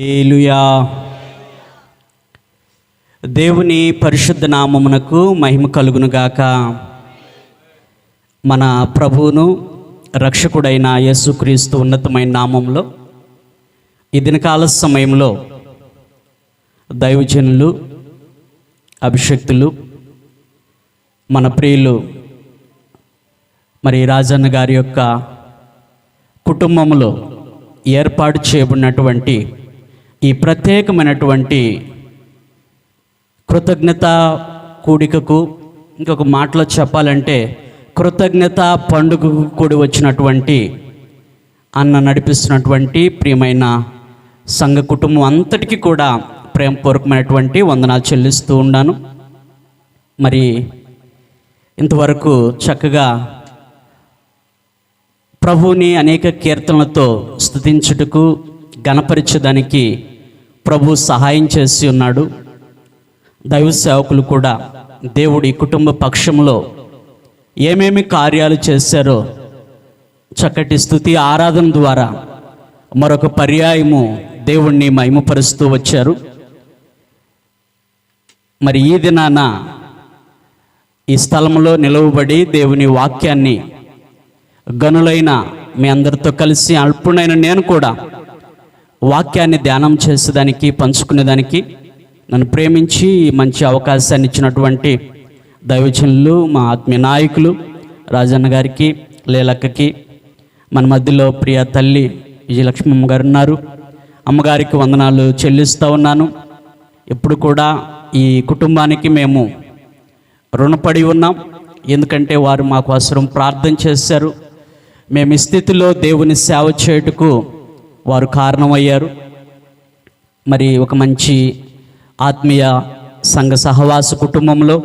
హల్లెలూయా. దేవుని పరిశుద్ధ నామమునకు మహిమ కలుగునుగాక. మన ప్రభువును రక్షకుడైన యేసుక్రీస్తు ఉన్నతమైన నామంలో ఈ దినకాల సమయంలో దైవజనులు, అభిషక్తులు, మన ప్రియులు మరి రాజన్న గారి యొక్క కుటుంబంలో ఏర్పాటు చేయబడినటువంటి ఈ ప్రత్యేకమైనటువంటి కృతజ్ఞత కూడికకు, ఇంకొక మాటలో చెప్పాలంటే కృతజ్ఞత పండుగకు కూడి వచ్చినటువంటి అన్న నడిపిస్తున్నటువంటి ప్రియమైన సంఘ కుటుంబం అంతటికీ కూడా ప్రేమపూర్వకమైనటువంటి వందనాలు చెల్లిస్తూ ఉన్నాను. మరి ఇంతవరకు చక్కగా ప్రభువుని అనేక కీర్తనలతో స్తుతించుటకు, గణపరిచడానికి ప్రభు సహాయం చేసి ఉన్నాడు. దైవ సేవకులు కూడా దేవుడి కుటుంబ పక్షంలో ఏమేమి కార్యాలు చేశారో చక్కటి స్తుతి ఆరాధన ద్వారా మరొక పర్యాయము దేవుణ్ణి మహిమపరుస్తూ వచ్చారు. మరి ఈ దినాన ఈ స్థలంలో నిలవబడి దేవుని వాక్యాన్ని గనులైన మీ అందరితో కలిసి అల్పునైన నేను కూడా వాక్యాన్ని ధ్యానం చేసేదానికి, పంచుకునేదానికి నన్ను ప్రేమించి మంచి అవకాశాన్ని ఇచ్చినటువంటి దైవజనులు, మా ఆత్మీయ నాయకులు రాజన్న గారికి, లేలక్కకి, మన మధ్యలో ప్రియ తల్లి విజయలక్ష్మమ్మ గారు ఉన్నారు. అమ్మగారికి వందనాలు చెల్లిస్తూ ఉన్నాను. ఎప్పుడు కూడా ఈ కుటుంబానికి మేము రుణపడి ఉన్నాం. ఎందుకంటే వారు మా కోసం ప్రార్థన చేశారు. మేము ఈ స్థితిలో దేవుని సేవ చేయుటకు వారు కారణమయ్యారు. మరి ఒక మంచి ఆత్మీయ సంఘ సహవాస కుటుంబంలో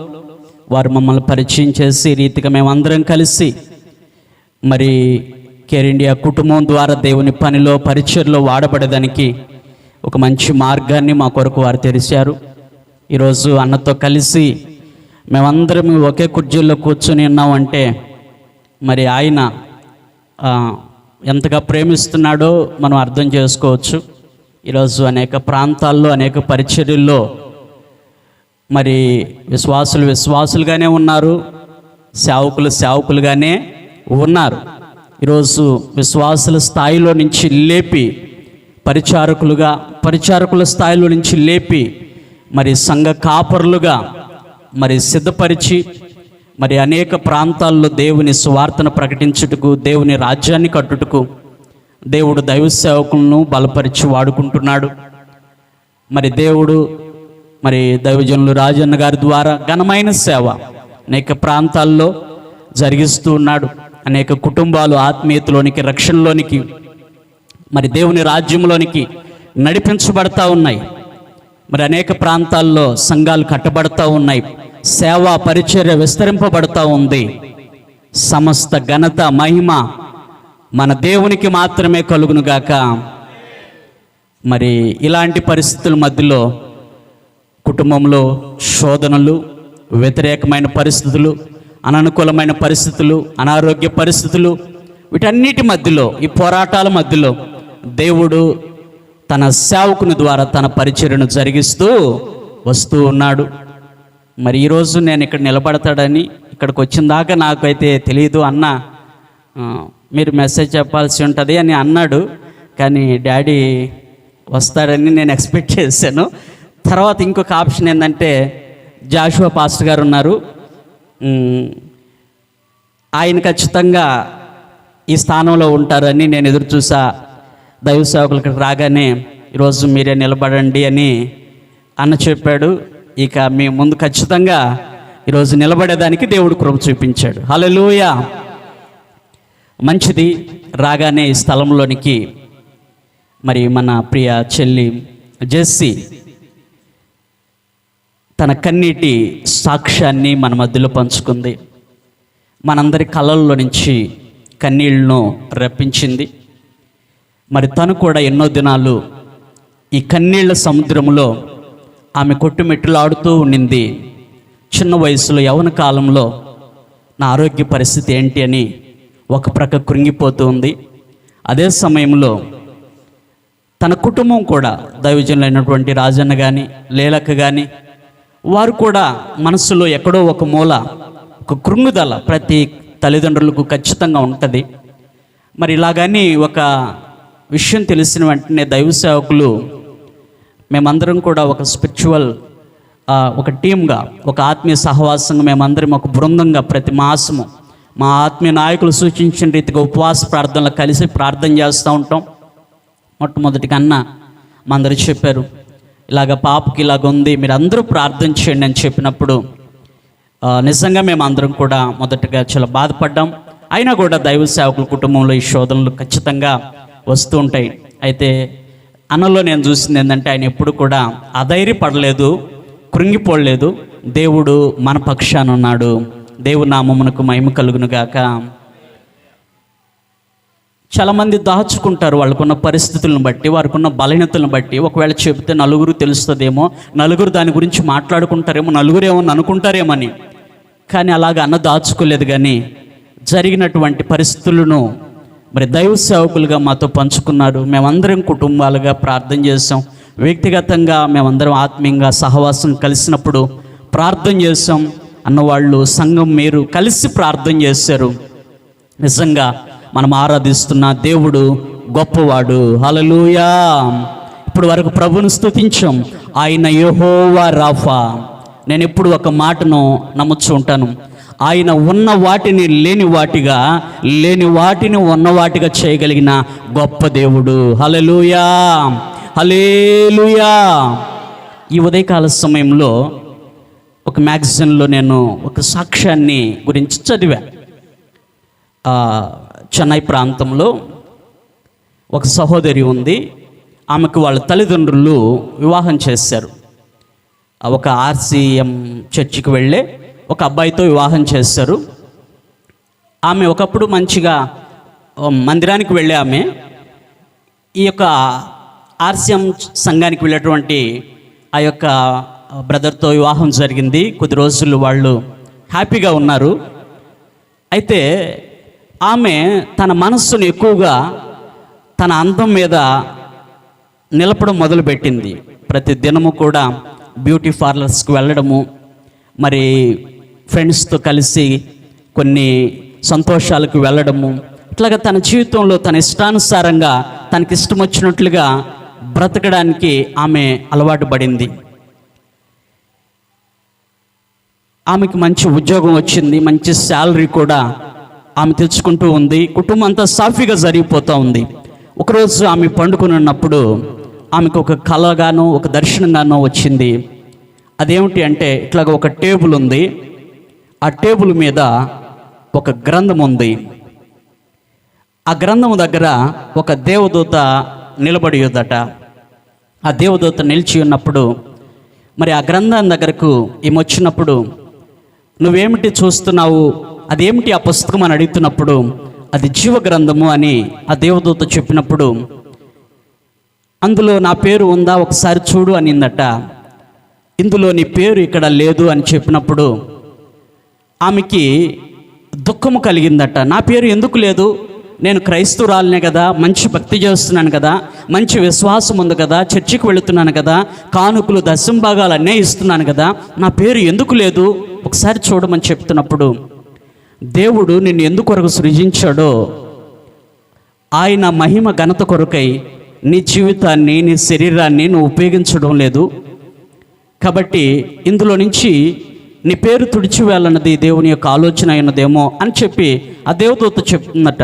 వారు మమ్మల్ని పరిచయం చేసి రీతిగా మేమందరం కలిసి మరి కేర్ ఇండియా కుటుంబం ద్వారా దేవుని పనిలో, పరిచర్లో వాడబడేదానికి ఒక మంచి మార్గాన్ని మా కొరకు వారు తెరిచారు. ఈరోజు అన్నతో కలిసి మేమందరం ఒకే కుర్చీల్లో కూర్చొని ఉన్నామంటే మరి ఆయన ఎంతగా ప్రేమిస్తున్నాడో మనం అర్థం చేసుకోవచ్చు. ఈరోజు అనేక ప్రాంతాల్లో, అనేక పరిచర్యల్లో మరి విశ్వాసులుగానే ఉన్నారు, సేవకులుగానే ఉన్నారు. ఈరోజు విశ్వాసుల స్థాయిలో నుంచి లేపి పరిచారకుల స్థాయిలో నుంచి లేపి మరి సంఘ కాపరులుగా మరి సిద్ధపరిచి మరి అనేక ప్రాంతాల్లో దేవుని సువార్తను ప్రకటించుటకు, దేవుని రాజ్యాన్ని కట్టుటకు దేవుడు దైవ సేవకులను బలపరిచి వాడుకుంటున్నాడు. మరి దేవుడు మరి దైవజనులు రాజన్న గారి ద్వారా ఘనమైన సేవ అనేక ప్రాంతాల్లో జరిగిస్తూ ఉన్నాడు. అనేక కుటుంబాలు ఆత్మీయతలోనికి, రక్షణలోనికి, మరి దేవుని రాజ్యంలోనికి నడిపించబడతా ఉన్నాయి. మరి అనేక ప్రాంతాల్లో సంఘాలు కట్టబడతా ఉన్నాయి. సేవా పరిచర్య విస్తరింపబడతా ఉంది. సమస్త ఘనత, మహిమ మన దేవునికి మాత్రమే కలుగునుగాక. మరి ఇలాంటి పరిస్థితుల మధ్యలో కుటుంబంలో శోధనలు, వ్యతిరేకమైన పరిస్థితులు, అననుకూలమైన పరిస్థితులు, అనారోగ్య పరిస్థితులు, వీటన్నిటి మధ్యలో, ఈ పోరాటాల మధ్యలో దేవుడు తన సేవకుని ద్వారా తన పరిచర్యను జరిగిస్తూ వస్తూ ఉన్నాడు. మరి ఈరోజు నేను ఇక్కడ నిలబడతాడని, ఇక్కడికి వచ్చిన దాకా నాకైతే తెలియదు. అన్న మీరు మెసేజ్ చెప్పాల్సి ఉంటుంది అని అన్నాడు. కానీ డాడీ వస్తాడని నేను ఎక్స్పెక్ట్ చేశాను. తర్వాత ఇంకొక ఆప్షన్ ఏంటంటే జాషువా పాస్టర్ గారు ఉన్నారు. ఆయన ఖచ్చితంగా ఈ స్థానంలో ఉంటారని నేను ఎదురు చూసా. దైవ సేవకులకి రాగానే ఈరోజు మీరే నిలబడండి అని అన్న చెప్పాడు. ఇక మీ ముందు ఖచ్చితంగా ఈరోజు నిలబడేదానికి దేవుడు కృప చూపించాడు. హల్లెలూయా. మంచిది. రాగానే ఈ స్థలంలోనికి మరి మన ప్రియ చెల్లి జెస్సీ తన కన్నీటి సాక్ష్యాన్ని మన మధ్యలో పంచుకుంది. మనందరి కళ్ళల్లో నుంచి కన్నీళ్లను రప్పించింది. మరి తను కూడా ఎన్నో దినాలు ఈ కన్నీళ్ల సముద్రంలో ఆమె కొట్టుమెట్టులాడుతూ ఉండింది. చిన్న వయసులో, యవ్వన కాలంలో నా ఆరోగ్య పరిస్థితి ఏంటి అని ఒక ప్రక్క కృంగిపోతూ ఉంది. అదే సమయంలో తన కుటుంబం కూడా దైవజనులైనటువంటి రాజన్న కానీ లేలక్క కానీ వారు కూడా మనసులో ఎక్కడో ఒక మూల ఒక కృంగుదల ప్రతి తల్లిదండ్రులకు ఖచ్చితంగా ఉంటుంది. మరి ఇలాగని ఒక విషయం తెలిసిన వెంటనే దైవ సేవకులు మేమందరం కూడా ఒక స్పిరిచువల్ ఒక టీమ్గా, ఒక ఆత్మీయ సహవాసంగా మేమందరం ఒక బృందంగా ప్రతి మాసము మా ఆత్మీయ నాయకులు సూచించిన రీతిగా ఉపవాస ప్రార్థనలు కలిసి ప్రార్థన చేస్తూ ఉంటాం. మొట్టమొదటిగా అన్న మా అందరూ చెప్పారు, ఇలాగ పాపకి ఇలాగ ఉంది, మీరు అందరూ ప్రార్థన చేయండి అని చెప్పినప్పుడు నిజంగా మేము అందరం కూడా మొదటగా చాలా బాధపడ్డాం. అయినా కూడా దైవ సేవకుల కుటుంబంలో ఈ శోధనలు ఖచ్చితంగా వస్తూ ఉంటాయి. అయితే అన్నలో నేను చూసింది ఏంటంటే ఆయన ఎప్పుడు కూడా అధైర్యపడలేదు, కృంగిపోలేదు. దేవుడు మన పక్షాన ఉన్నాడు. దేవుని నామమునకు మహిమ కలుగును గాక. చాలామంది దాచుకుంటారు వాళ్ళకున్న పరిస్థితులను బట్టి, వారికున్న బలహీనతలను బట్టి. ఒకవేళ చెబితే నలుగురు తెలుస్తుందేమో, నలుగురు దాని గురించి మాట్లాడుకుంటారేమో, నలుగురు ఏమో అనుకుంటారేమని. కానీ అలాగ అన్న దాచుకోలేదు. కానీ జరిగినటువంటి పరిస్థితులను మరి దైవ సేవకులుగా మాతో పంచుకున్నారు. మేమందరం కుటుంబాలుగా ప్రార్థన చేసాం. వ్యక్తిగతంగా మేమందరం ఆత్మీయంగా సహవాసం కలిసినప్పుడు ప్రార్థన చేసాం. అన్నవాళ్ళు సంఘం మీరు కలిసి ప్రార్థన చేశారు. నిజంగా మనం ఆరాధిస్తున్న దేవుడు గొప్పవాడు. హల్లెలూయా. ఇప్పుడు వరకు ప్రభువును స్తుతించాం. ఆయన యెహోవా రాఫా. నేను ఎప్పుడు ఒక మాటను నమ్ముతూ ఉంటాను, ఆయన ఉన్న వాటిని లేని వాటిగా, లేని వాటిని ఉన్న వాటిగా చేయగలిగిన గొప్ప దేవుడు. హల్లెలూయా, హల్లెలూయా. ఈ ఉదయకాల సమయంలో ఒక మ్యాగజైన్లో నేను ఒక సాక్ష్యాన్ని గురించి చదివా. చెన్నై ప్రాంతంలో ఒక సహోదరి ఉంది. ఆమెకు వాళ్ళ తల్లిదండ్రులు వివాహం చేశారు. ఒక ఆర్సీఎం చర్చికి వెళ్ళే ఒక అబ్బాయితో వివాహం చేశారు. ఆమె ఒకప్పుడు మంచిగా మందిరానికి వెళ్ళే ఆమె ఈ యొక్క ఆర్సీఎం సంఘానికి వెళ్ళేటువంటి ఆ యొక్క బ్రదర్తో వివాహం జరిగింది. కొద్ది రోజులు వాళ్ళు హ్యాపీగా ఉన్నారు. అయితే ఆమె తన మనస్సును ఎక్కువగా తన అందం మీద నిలపడం మొదలుపెట్టింది. ప్రతి దినము కూడా బ్యూటీ పార్లర్స్కి వెళ్ళడము, మరి ఫ్రెండ్స్తో కలిసి కొన్ని సంతోషాలకు వెళ్ళడము, ఇట్లాగా తన జీవితంలో తన ఇష్టానుసారంగా తనకి ఇష్టం వచ్చినట్లుగా బ్రతకడానికి ఆమె అలవాటు పడింది. ఆమెకు మంచి ఉద్యోగం వచ్చింది, మంచి శాలరీ కూడా ఆమె తెచ్చుకుంటూ ఉంది. కుటుంబం అంతా సాఫీగా జరిగిపోతూ ఉంది. ఒకరోజు ఆమె పండుకొని ఉన్నప్పుడు ఆమెకు ఒక కలగానో ఒక దర్శనంగానో వచ్చింది. అదేమిటి అంటే, ఇట్లాగ ఒక టేబుల్ ఉంది. ఆ టేబుల్ మీద ఒక గ్రంథం ఉంది. ఆ గ్రంథం దగ్గర ఒక దేవదూత నిలబడి ఉందట. ఆ దేవదూత నిలిచి ఉన్నప్పుడు మరి ఆ గ్రంథం దగ్గరకు ఈమె వచ్చినప్పుడు, నువ్వేమిటి చూస్తున్నావు, అదేమిటి ఆ పుస్తకం అని అడుగుతున్నప్పుడు, అది జీవ గ్రంథము అని ఆ దేవదూత చెప్పినప్పుడు, అందులో నా పేరు ఉందా ఒకసారి చూడు అనిందట. ఇందులో నీ పేరు ఇక్కడ లేదు అని చెప్పినప్పుడు ఆమెకి దుఃఖము కలిగిందట. నా పేరు ఎందుకు లేదు, నేను క్రైస్తవురాలనే కదా, మంచి భక్తి చేస్తున్నాను కదా, మంచి విశ్వాసం ఉంది కదా, చర్చికి వెళుతున్నాను కదా, కానుకలు దశంభాగాలు అన్నీ ఇస్తున్నాను కదా, నా పేరు ఎందుకు లేదు ఒకసారి చూడమని చెప్తున్నప్పుడు, దేవుడు నిన్ను ఎందుకొరకు సృజించాడో ఆయన మహిమ ఘనత కొరకై నీ జీవితాన్ని, నీ శరీరాన్ని నువ్వు ఉపయోగించడం లేదు కాబట్టి ఇందులో నుంచి నీ పేరు తుడిచివేయాలన్నది దేవుని యొక్క ఆలోచన అయినదేమో అని చెప్పి ఆ దేవదూత చెప్తుందట.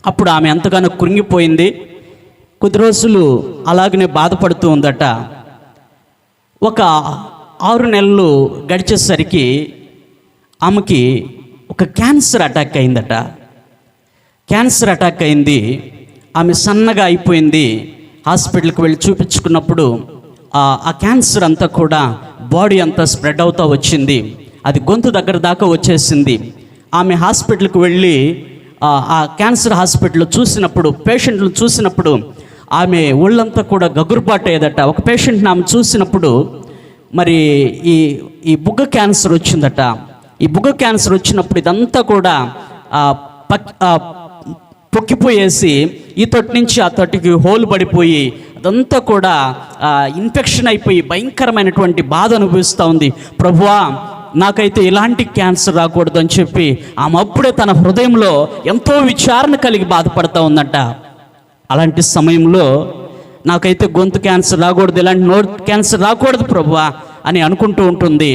అప్పుడు ఆమె ఎంతగానో కృంగిపోయింది. కొద్ది రోజులు అలాగనే బాధపడుతూ ఉందట. ఒక 6 నెలలు గడిచేసరికి ఆమెకి ఒక క్యాన్సర్ అటాక్ అయిందట. క్యాన్సర్ అటాక్ అయింది. ఆమె సన్నగా అయిపోయింది. హాస్పిటల్కి వెళ్ళి చూపించుకున్నప్పుడు ఆ క్యాన్సర్ అంతా కూడా బాడీ అంతా స్ప్రెడ్ అవుతూ వచ్చింది. అది గొంతు దగ్గర దాకా వచ్చేసింది. ఆమె హాస్పిటల్కి వెళ్ళి ఆ క్యాన్సర్ హాస్పిటల్లో చూసినప్పుడు, పేషెంట్లు చూసినప్పుడు ఆమె ఒళ్ళంతా కూడా గగురుపాటు అయ్యేదట. ఒక పేషెంట్ని ఆమె చూసినప్పుడు మరి ఈ బుగ్గ క్యాన్సర్ వచ్చిందట. ఈ బుగ్గ క్యాన్సర్ వచ్చినప్పుడు ఇదంతా కూడా పొక్కిపోయేసి ఈ తొట్టి నుంచి ఆ తొట్టికి హోల్ పడిపోయి అదంతా కూడా ఇన్ఫెక్షన్ అయిపోయి భయంకరమైనటువంటి బాధ అనుభవిస్తూ ఉంది. ప్రభువా, నాకైతే ఇలాంటి క్యాన్సర్ రాకూడదు అని చెప్పి ఆమె అప్పుడే తన హృదయంలో ఎంతో విచారణ కలిగి బాధపడుతూ ఉందంట. అలాంటి సమయంలో నాకైతే గొంతు క్యాన్సర్ రాకూడదు, ఇలాంటి నోట్ క్యాన్సర్ రాకూడదు ప్రభువా అని అనుకుంటూ ఉంటుంది.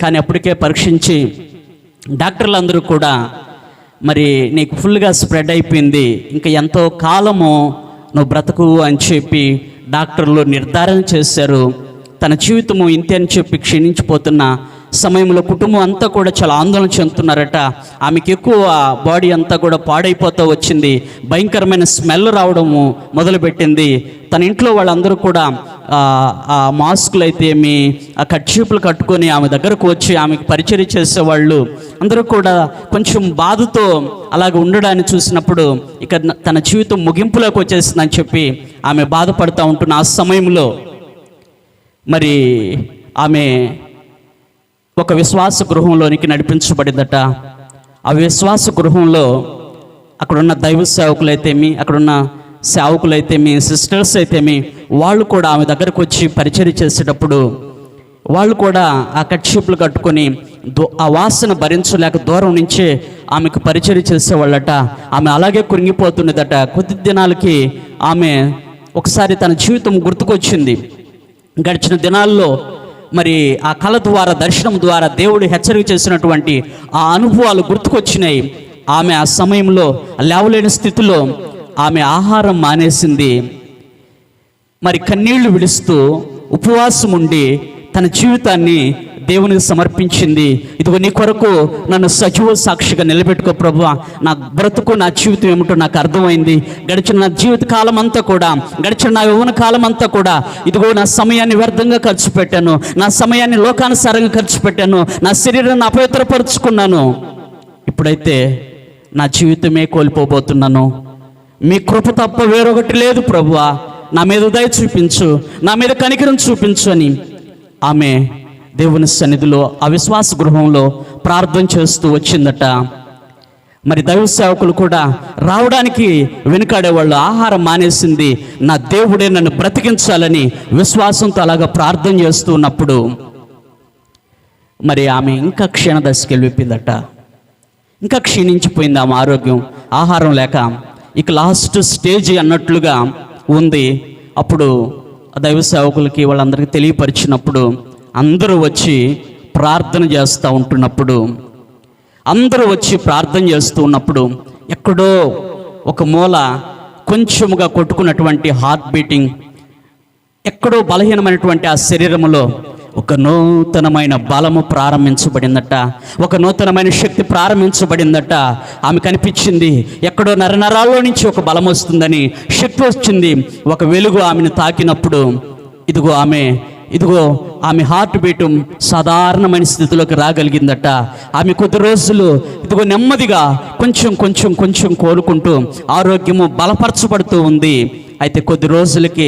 కానీ అప్పటికే పరీక్షించి డాక్టర్లు అందరూ కూడా మరి నీకు ఫుల్గా స్ప్రెడ్ అయిపోయింది, ఇంకా ఎంతో కాలము నువ్వు బ్రతకు అని చెప్పి డాక్టర్లు నిర్ధారణ చేశారు. తన జీవితము ఇంతే అని చెప్పి క్షీణించిపోతున్న సమయంలో కుటుంబం అంతా కూడా చాలా ఆందోళన చెందుతున్నారట. ఆమెకి ఎక్కువ బాడీ అంతా కూడా పాడైపోతూ వచ్చింది, భయంకరమైన స్మెల్ రావడము మొదలుపెట్టింది. తన ఇంట్లో వాళ్ళందరూ కూడా ఆ మాస్కులు అయితే ఆ కర్చీపులు కట్టుకొని ఆమె దగ్గరకు వచ్చి ఆమెకు పరిచర్య చేసేవాళ్ళు అందరూ కూడా కొంచెం బాధతో అలాగ ఉండడాన్ని చూసినప్పుడు ఇక తన జీవితం ముగింపులోకి వచ్చేసిందని చెప్పి ఆమె బాధపడుతూ ఉంటున్న ఆ సమయంలో మరి ఆమె ఒక విశ్వాస గృహంలోనికి నడిపించబడిందట. ఆ విశ్వాస గృహంలో అక్కడున్న దైవ సేవకులైతేమి, అక్కడున్న సేవకులైతేమి, సిస్టర్స్ అయితేమి, వాళ్ళు కూడా ఆమె దగ్గరకు వచ్చి పరిచర్య చేసేటప్పుడు వాళ్ళు కూడా ఆ కర్చీపులు కట్టుకొని ఆ వాసన భరించలేక దూరం నుంచే ఆమెకు పరిచర్య చేసేవాళ్ళట. ఆమె అలాగే కృంగిపోతున్నదట. కొద్ది దినాలకి ఆమె ఒకసారి తన జీవితం గుర్తుకొచ్చింది. గడిచిన దినాల్లో మరి ఆ కళ ద్వారా, దర్శనం ద్వారా దేవుడు హెచ్చరిక చేసినటువంటి ఆ అనుభవాలు గుర్తుకొచ్చినాయి. ఆమె ఆ సమయంలో లేవలేని స్థితిలో ఆమె ఆహారం మానేసింది. మరి కన్నీళ్లు విడుస్తూ ఉపవాసం ఉండి తన జీవితాన్ని దేవునికి సమర్పించింది. ఇదిగో నీ కొరకు నన్ను సజీవ సాక్షిగా నిలబెట్టుకో ప్రభువా, నా బ్రతుకు నా జీవితం ఏమిటో నాకు అర్థమైంది. గడిచిన నా జీవిత కాలం అంతా కూడా, గడిచిన నా యవ్వన కాలం అంతా కూడా ఇదిగో నా సమయాన్ని వ్యర్థంగా ఖర్చు పెట్టాను, నా సమయాన్ని లోకానుసారంగా ఖర్చు పెట్టాను, నా శరీరాన్ని అపవిత్రపరుచుకున్నాను. ఇప్పుడైతే నా జీవితమే కోల్పోబోతున్నాను. మీ కృప తప్ప వేరొకటి లేదు ప్రభువా, నా మీద దయ చూపించు, నా మీద కనికరం చూపించు అని ఆమె దేవుని సన్నిధిలో ఆ విశ్వాస గృహంలో ప్రార్థన చేస్తూ వచ్చిందట. మరి దైవ సేవకులు కూడా రావడానికి వెనుకాడేవాళ్ళు. ఆహారం మానేసింది, నా దేవుడే నన్ను బ్రతికించాలని విశ్వాసంతో అలాగా ప్రార్థన చేస్తూ ఉన్నప్పుడు మరి ఆమె ఇంకా క్షీణదశకి వెళ్ళిపోయిందట. ఇంకా క్షీణించిపోయింది ఆమె ఆరోగ్యం, ఆహారం లేక ఇక లాస్ట్ స్టేజ్ అన్నట్లుగా ఉంది. అప్పుడు దైవ సేవకులకి వాళ్ళందరికీ తెలియపరిచినప్పుడు అందరూ వచ్చి ప్రార్థన చేస్తూ ఉంటున్నప్పుడు, అందరూ వచ్చి ప్రార్థన చేస్తూ ఉన్నప్పుడు ఎక్కడో ఒక మూల కొంచెముగా కొట్టుకున్నటువంటి హార్ట్ బీటింగ్, ఎక్కడో బలహీనమైనటువంటి ఆ శరీరంలో ఒక నూతనమైన బలము ప్రారంభించబడిందట, ఒక నూతనమైన శక్తి ప్రారంభించబడిందట. ఆమె కనిపించింది, ఎక్కడో నరనరాల్లో నుంచి ఒక బలం వస్తుందని శక్తి వచ్చింది. ఒక వెలుగు ఆమెను తాకినప్పుడు ఇదిగో ఆమె హార్ట్ బీటు సాధారణమైన స్థితిలోకి రాగలిగిందట. ఆమె కొద్ది రోజులు ఇదిగో నెమ్మదిగా కొంచెం కోలుకుంటూ ఆరోగ్యము బలపరచబడుతూ ఉంది. అయితే కొద్ది రోజులకి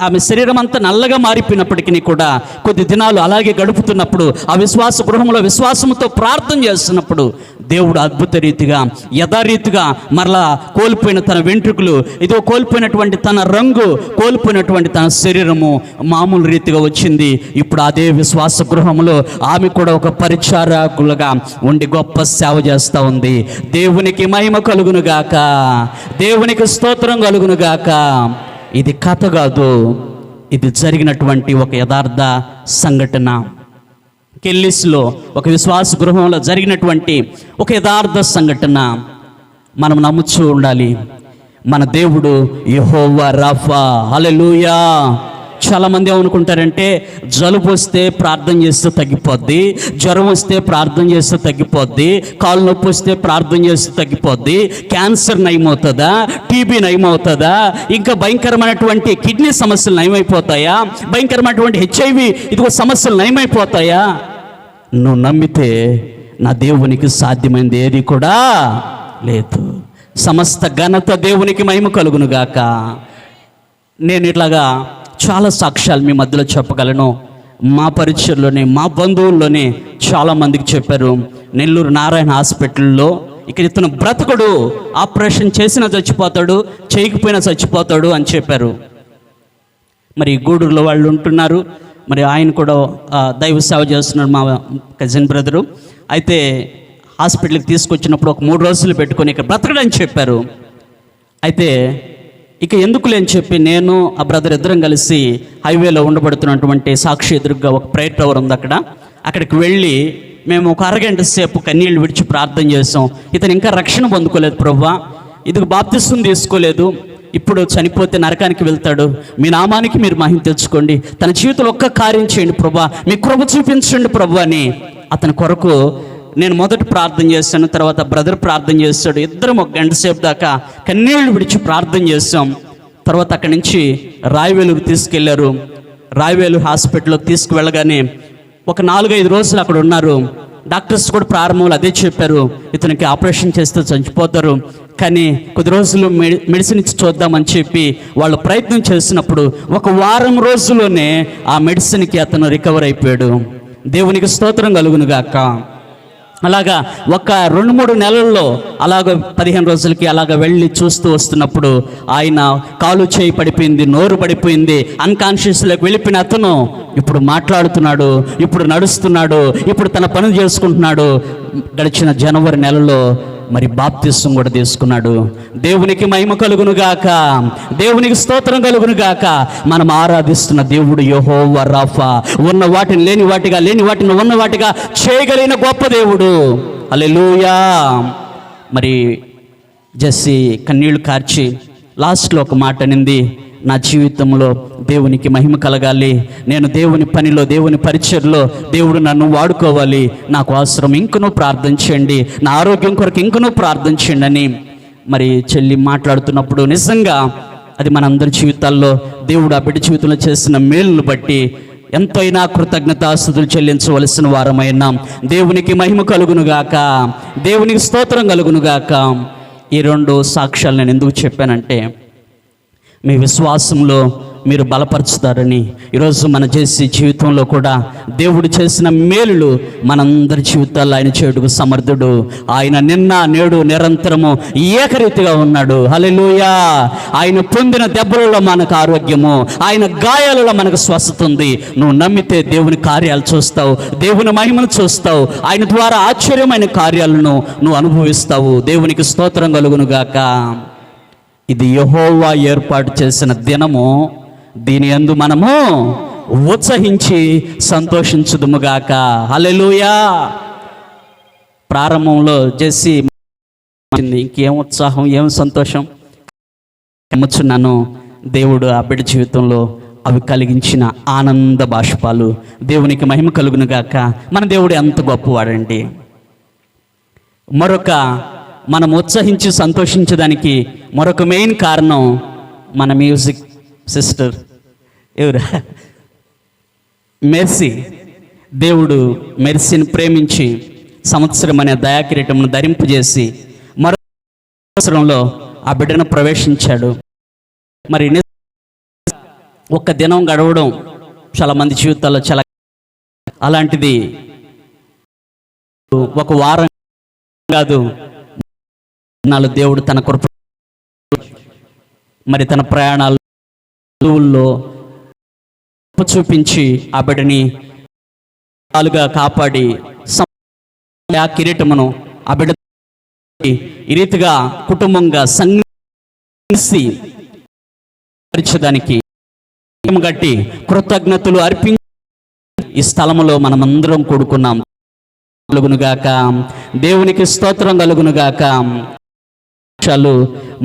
ఆమె శరీరం అంతా నల్లగా మారిపోయినప్పటికీ కూడా కొద్ది దినాలు అలాగే గడుపుతున్నప్పుడు ఆ విశ్వాస గృహంలో విశ్వాసంతో ప్రార్థన చేస్తున్నప్పుడు దేవుడు అద్భుత రీతిగా యథారీతిగా మరలా కోల్పోయిన తన వెంట్రుకలు, ఇదో కోల్పోయినటువంటి తన రంగు, కోల్పోయినటువంటి తన శరీరము మామూలు రీతిగా వచ్చింది. ఇప్పుడు అదే విశ్వాస గృహంలో ఆమె కూడా ఒక పరిచారకులుగా ఉండి గొప్ప సేవ చేస్తూ ఉంది. దేవునికి మహిమ కలుగునుగాక, దేవునికి స్తోత్రం కలుగునుగాక. ఇది కథ కాదు, ఇది జరిగినటువంటి ఒక యథార్థ సంఘటన. కెల్లిస్లో ఒక విశ్వాస గృహంలో జరిగినటువంటి ఒక యథార్థ సంఘటన మనం నమ్ముచూ ఉండాలి. మన దేవుడు యెహోవా రాఫా. హల్లెలూయా. చాలామంది ఏమనుకుంటారంటే జలుబు వస్తే ప్రార్థన చేస్తే తగ్గిపోద్ది, జ్వరం వస్తే ప్రార్థన చేస్తే తగ్గిపోద్ది, కాలు నొప్పి వస్తే ప్రార్థన చేస్తే తగ్గిపోద్ది, క్యాన్సర్ నయమవుతుందా, టీబీ నయమవుతుందా, ఇంకా భయంకరమైనటువంటి కిడ్నీ సమస్యలు నయమైపోతాయా, భయంకరమైనటువంటి హెచ్ఐవి ఇదిగో సమస్యలు నయమైపోతాయా? నువ్వు నమ్మితే నా దేవునికి సాధ్యమైనది ఏది కూడా లేదు. సమస్త ఘనత దేవునికి మహిమ కలుగునుగాక. నేను ఇట్లాగా చాలా సాక్ష్యాలు మీ మధ్యలో చెప్పగలను. మా పరిచయంలోనే, మా బంధువుల్లోనే చాలామందికి చెప్పారు. నెల్లూరు నారాయణ హాస్పిటల్లో ఇక ఇతను బ్రతకడు, ఆపరేషన్ చేసినా చచ్చిపోతాడు, చేయకపోయినా చచ్చిపోతాడు అని చెప్పారు. మరి గూడూరులో వాళ్ళు ఉంటున్నారు. మరి ఆయన కూడా దైవ సేవ చేస్తున్నాడు, మా కజిన్ బ్రదరు. అయితే హాస్పిటల్కి తీసుకొచ్చినప్పుడు ఒక 3 రోజులు పెట్టుకొని ఇక బ్రతకడని చెప్పారు. అయితే ఇక ఎందుకులే అని చెప్పి నేను ఆ బ్రదర్ ఇద్దరం కలిసి హైవేలో ఉండబడుతున్నటువంటి సాక్షి ఎదురుగా ఒక ప్రేయర్ టవర్ ఉంది, అక్కడికి వెళ్ళి మేము ఒక అరగంట సేపు కన్నీళ్ళు విడిచి ప్రార్థన చేసాం. ఇతను ఇంకా రక్షణ పొందుకోలేదు ప్రభువా, ఇది బాప్తిస్మం తీసుకోలేదు, ఇప్పుడు చనిపోతే నరకానికి వెళ్తాడు, మీ నామానికి మీరు మహిమ తెచ్చుకోండి, తన జీవితంలో ఒక్క కార్యం చేయండి ప్రభువా, మీ కృప చూపించండి ప్రభువా అని అతని కొరకు నేను మొదట ప్రార్థన చేశాను. తర్వాత బ్రదర్ ప్రార్థన చేస్తాడు. ఇద్దరం ఒక గంట సేపు దాకా కన్నీళ్లు విడిచి ప్రార్థన చేస్తాం. తర్వాత అక్కడి నుంచి రాయవేలుకు తీసుకెళ్లారు. రాయవేలు హాస్పిటల్లోకి తీసుకువెళ్ళగానే ఒక 4-5 రోజులు అక్కడ ఉన్నారు. డాక్టర్స్ కూడా ప్రారంభంలో అదే చెప్పారు, ఇతనికి ఆపరేషన్ చేస్తే చనిపోతారు, కానీ కొద్ది రోజులు మెడిసిన్ ఇచ్చి చూద్దామని చెప్పి వాళ్ళు ప్రయత్నం చేసినప్పుడు ఒక వారం రోజుల్లోనే ఆ మెడిసిన్కి అతను రికవర్ అయిపోయాడు. దేవునికి స్తోత్రం కలుగును గాక. అలాగా ఒక 2-3 నెలల్లో అలాగ 15 రోజులకి అలాగ వెళ్ళి చూస్తూ వస్తున్నప్పుడు ఆయన కాలు చేయి పడిపోయింది, నోరు పడిపోయింది, అన్కాన్షియస్లోకి వెళ్ళిపోయిన అతను ఇప్పుడు మాట్లాడుతున్నాడు, ఇప్పుడు నడుస్తున్నాడు, ఇప్పుడు తన పని చేసుకుంటున్నాడు. గడిచిన జనవరి నెలలో మరి బాప్తిస్మం కూడా తీసుకున్నాడు. దేవునికి మహిమ కలుగును గాక, దేవునికి స్తోత్రం కలుగును గాక. మనం ఆరాధిస్తున్న దేవుడు యెహోవా రాఫా, ఉన్న వాటిని లేని వాటిగా, లేని వాటిని ఉన్న వాటిగా చేయగలిగిన గొప్ప దేవుడు. హల్లెలూయా. మరి జెస్సీ కన్నీళ్లు కార్చి లాస్ట్లో ఒక మాట అనింది, నా జీవితంలో దేవునికి మహిమ కలగాలి, నేను దేవుని పనిలో, దేవుని పరిచర్లో దేవుడు నన్ను వాడుకోవాలి, నాకు అవసరం ఇంకనూ ప్రార్థన చేయండి, నా ఆరోగ్యం కొరకు ఇంకనూ ప్రార్థన చేయండి అని మరి చెల్లి మాట్లాడుతున్నప్పుడు నిజంగా అది మనందరి జీవితాల్లో దేవుడు ఆ బిడ్డ జీవితంలో చేసిన మేలును బట్టి ఎంతైనా కృతజ్ఞతాస్తుతులు చెల్లించవలసిన వారమైనాం. దేవునికి మహిమ కలుగునుగాక, దేవునికి స్తోత్రం కలుగునుగాక. ఈ 2 సాక్ష్యాలు నేను ఎందుకు చెప్పానంటే మీ విశ్వాసంలో మీరు బలపరుచుతారని. ఈరోజు మన చేసే జీవితంలో కూడా దేవుడు చేసిన మేలులు మనందరి జీవితాల్లో ఆయన చేయుటకు సమర్థుడు. ఆయన నిన్న నేడు నిరంతరము ఏకరీతిగా ఉన్నాడు. హల్లెలూయా. ఆయన పొందిన దెబ్బలలో మనకు ఆరోగ్యము, ఆయన గాయాలలో మనకు స్వస్థత ఉంది. నువ్వు నమ్మితే దేవుని కార్యాలు చూస్తావు, దేవుని మహిమను చూస్తావు, ఆయన ద్వారా ఆశ్చర్యమైన కార్యాలను నువ్వు అనుభవిస్తావు. దేవునికి స్తోత్రం కలుగునుగాక. ఇది యెహోవా ఏర్పాటు చేసిన దినము, దీని యందు మనము ఉత్సహించి సంతోషించుదుముగాక. హల్లెలూయా. ప్రారంభంలో జెస్సీ ఇంకేం ఉత్సాహం, ఏం సంతోషం నమ్ముచున్నాను. దేవుడు ఆ బిడ్డ జీవితంలో అవి కలిగించిన ఆనంద బాష్పాలు. దేవునికి మహిమ కలుగునుగాక. మన దేవుడు ఎంత గొప్పవాడండి. మనం ఉత్సహించి సంతోషించడానికి మరొక మెయిన్ కారణం మన మ్యూజిక్ సిస్టర్ ఎవరు, మెర్సీ. దేవుడు మెర్సీని ప్రేమించి సంవత్సరం అనే దయాకిరీటమును ధరింపజేసి మరో సంవత్సరంలో ఆ బిడ్డను ప్రవేశించాడు. మరి ఒక్క దినం గడవడం చాలా మంది జీవితాల్లో చాలా, అలాంటిది ఒక వారం కాదు, దేవుడు తన కృప మరి తన ప్రయాణాల్లో చూపించి ఆ బిడ్డని కాపాడి ఆ కిరీటమును ఆ బిడ్డ ఈ రీతిగా కుటుంబంగా సంఘానికి గట్టి కృతజ్ఞతలు అర్పించి ఈ స్థలములో మనమందరం కూడుకున్నాం. కలుగునుగాక. దేవునికి స్తోత్రం కలుగునుగాక.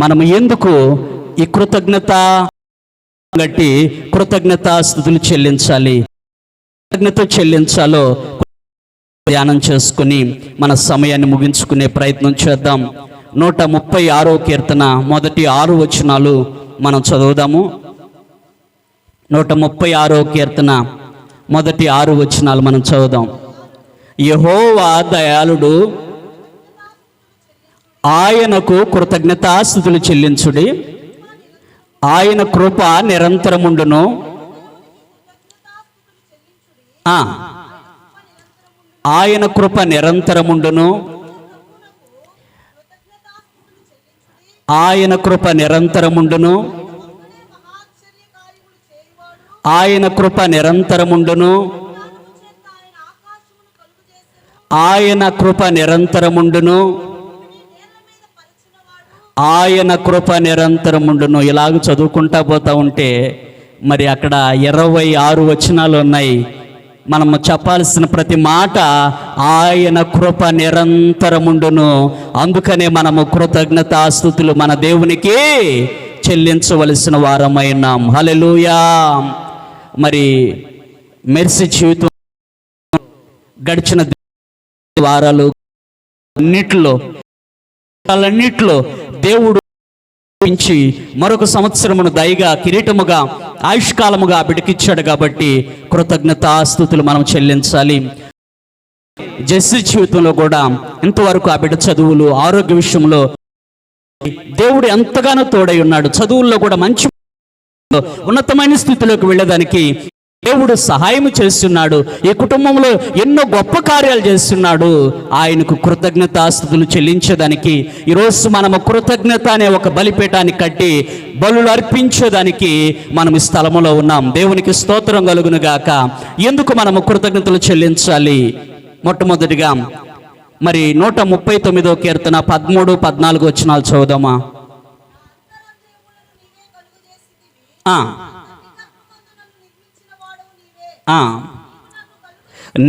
మనము ఎందుకు ఈ కృతజ్ఞత గట్టి కృతజ్ఞతాస్తుతులు చెల్లించాలి, కృతజ్ఞత చెల్లించాలో ధ్యానం చేసుకుని మన సమయాన్ని ముగించుకునే ప్రయత్నం చేద్దాం. 136వ కీర్తన మొదటి 6 వచనాలు మనం చదువుదాము. 136వ కీర్తన మొదటి 6 వచనాలు మనం చదువుదాం. యెహోవా దయాళుడు, ఆయనకు కృతజ్ఞతాస్తుతులు చెల్లించుడి, ఆయన కృప నిరంతరముండును. ఆయన కృప నిరంతరముండును. ఆయన కృప నిరంతరముండును, ఆయన కృప నిరంతరముండును, ఆయన కృప నిరంతరముండును, ఆయన కృప నిరంతరముండును. ఇలాగ చదువుకుంటా పోతా ఉంటే మరి అక్కడ 26 వచనాలు ఉన్నాయి. మనము చెప్పాల్సిన ప్రతి మాట ఆయన కృప నిరంతరముండును. అందుకనే మనము కృతజ్ఞతాస్తుతులు మన దేవునికి చెల్లించవలసిన వారమైనాం. హల్లెలూయా. మరి మెర్సీ జీవితం గడిచిన వారాలు అన్నిట్లో దేవుడు మరొక సంవత్సరమును దయగా కిరీటముగా ఆయుష్కాలముగా బిడ్డకిచ్చాడు. కాబట్టి కృతజ్ఞతాస్తుతులు మనం చెల్లించాలి. జెస్సీ జీవితంలో కూడా ఇంతవరకు ఆ బిడ్డ చదువులు, ఆరోగ్య విషయంలో దేవుడు ఎంతగానో తోడై ఉన్నాడు. చదువుల్లో కూడా మంచి ఉన్నతమైన స్థితిలోకి వెళ్ళేదానికి దేవుడు సహాయం చేస్తున్నాడు. ఈ కుటుంబంలో ఎన్నో గొప్ప కార్యాలు చేస్తున్నాడు. ఆయనకు కృతజ్ఞతాస్తుతులు చెల్లించేదానికి ఈరోజు మనము కృతజ్ఞత అనే ఒక బలిపీఠాన్ని కట్టి బలులు అర్పించేదానికి మనం ఈ స్థలములో ఉన్నాం. దేవునికి స్తోత్రం కలుగును గాక. ఎందుకు మనము కృతజ్ఞతలు చెల్లించాలి? మొట్టమొదటిగా మరి 139వ కీర్తన 13, 14 వచనాలు చదువుదామా?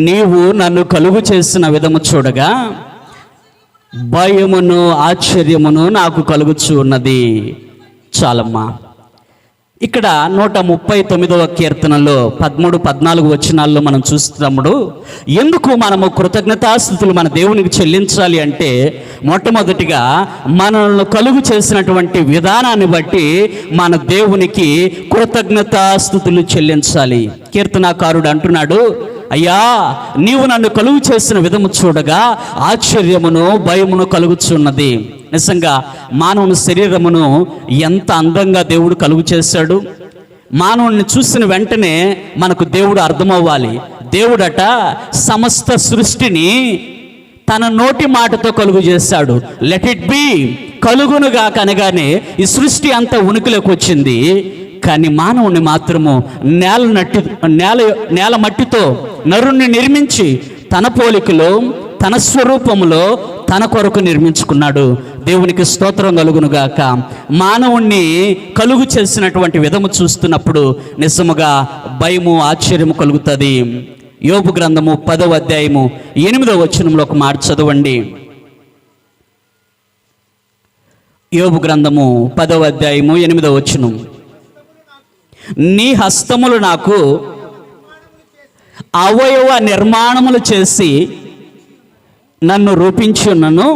నీవు నన్ను కలుగు చేసిన విధము చూడగా భయమును ఆశ్చర్యమును నాకు కలుగుచు ఉన్నది. చాలమ్మా. ఇక్కడ 139వ కీర్తనలో 13, 14 వచనాల్లో మనం చూస్తున్నప్పుడు ఎందుకు మనము కృతజ్ఞతాస్తుతులు మన దేవునికి చెల్లించాలి అంటే, మొట్టమొదటిగా మనల్ని కలుగు చేసినటువంటి విధానాన్ని బట్టి మన దేవునికి కృతజ్ఞతాస్తుతులు చెల్లించాలి. కీర్తనాకారుడు అంటున్నాడు, అయ్యా నీవు నన్ను కలుగు చేసిన విధము చూడగా ఆశ్చర్యమును భయమును కలుగుచున్నది. నిజంగా మానవుని శరీరమును ఎంత అందంగా దేవుడు కలుగు చేశాడు. మానవుని చూసిన వెంటనే మనకు దేవుడు అర్థమవ్వాలి. దేవుడట సమస్త సృష్టిని తన నోటి మాటతో కలుగు చేశాడు. లెట్ ఇట్ బి, కలుగునుగా కనగానే ఈ సృష్టి అంతా ఉనికిలోకి వచ్చింది. కానీ మానవుని మాత్రము నేల మట్టితో నరుణ్ణి నిర్మించి తన పోలికలో తన స్వరూపములో తన కొరకు నిర్మించుకున్నాడు. దేవునికి స్తోత్రం కలుగునుగాక. మానవుణ్ణి కలుగు చేసినటువంటి విధము చూస్తున్నప్పుడు నిజముగా భయము ఆశ్చర్యము కలుగుతుంది. యోబు గ్రంథము 10వ అధ్యాయము 8వ వచనంలో ఒక మాట చదవండి. యోబు గ్రంథము 10వ అధ్యాయము 8వ వచనం. నీ హస్తములు నాకు అవయవ నిర్మాణములు చేసి నన్ను రూపించున్నను.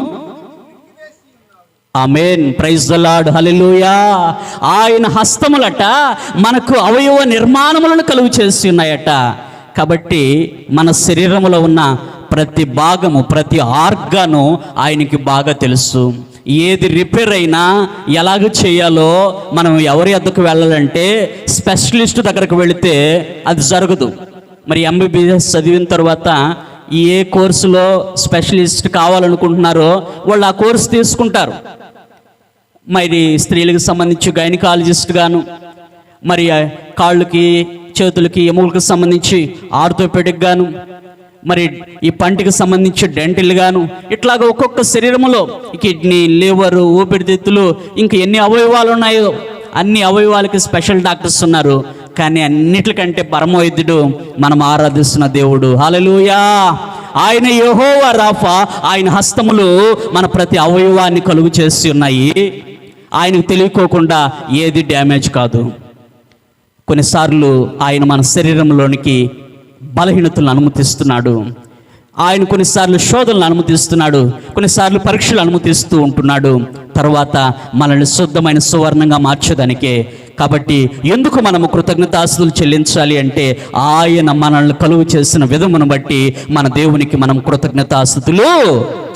ఆమేన్. Praise the Lord. హల్లెలూయా. ఆయన హస్తములట మనకు అవయవ నిర్మాణములను కలుగు చేసి ఉన్నాయట. కాబట్టి మన శరీరంలో ఉన్న ప్రతి భాగము, ప్రతి ఆర్గాను ఆయనకి బాగా తెలుసు. ఏది రిపేర్ అయినా ఎలాగ చేయాలో మనం ఎవరి వద్దకు వెళ్ళాలంటే స్పెషలిస్ట్ దగ్గరకు వెళితే అది జరగదు. మరి MBBS చదివిన తర్వాత ఏ కోర్సులో స్పెషలిస్ట్ కావాలనుకుంటున్నారో వాళ్ళు ఆ కోర్సు తీసుకుంటారు. మరి స్త్రీలకు సంబంధించి గైనకాలజిస్ట్ గాను, మరి కాళ్ళకి చేతులకి ఎముకలకు సంబంధించి ఆర్థోపెడిక్ గాను, మరి ఈ పంటికి సంబంధించి డెంటల్ గాను, ఇట్లాగా ఒక్కొక్క శరీరంలో కిడ్నీ, లివరు, ఊపిరితిత్తులు, ఇంకా ఎన్ని అవయవాలు ఉన్నాయో అన్ని అవయవాలకి స్పెషల్ డాక్టర్స్ ఉన్నారు. కానీ అన్నిటికంటే పరమవైద్యుడు మనం ఆరాధిస్తున్న దేవుడు. హల్లెలూయా. ఆయన యెహోవా రాఫా. ఆయన హస్తములు మన ప్రతి అవయవాన్ని కలుగు చేసి ఉన్నాయి. ఆయనకు తెలియకోకుండా ఏది డ్యామేజ్ కాదు. కొన్నిసార్లు ఆయన మన శరీరంలోనికి బలహీనతలను అనుమతిస్తున్నాడు. ఆయన కొన్నిసార్లు శోధనలు అనుమతిస్తున్నాడు, కొన్నిసార్లు పరీక్షలు అనుమతిస్తూ ఉంటున్నాడు. తర్వాత మనల్ని శుద్ధమైన సువర్ణంగా మార్చేదానికే. కాబట్టి ఎందుకు మనము కృతజ్ఞతాస్తుతులు చెల్లించాలి అంటే, ఆయన మనల్ని కలుగు చేసిన విధమును బట్టి మన దేవునికి మనం కృతజ్ఞతాస్తుతులు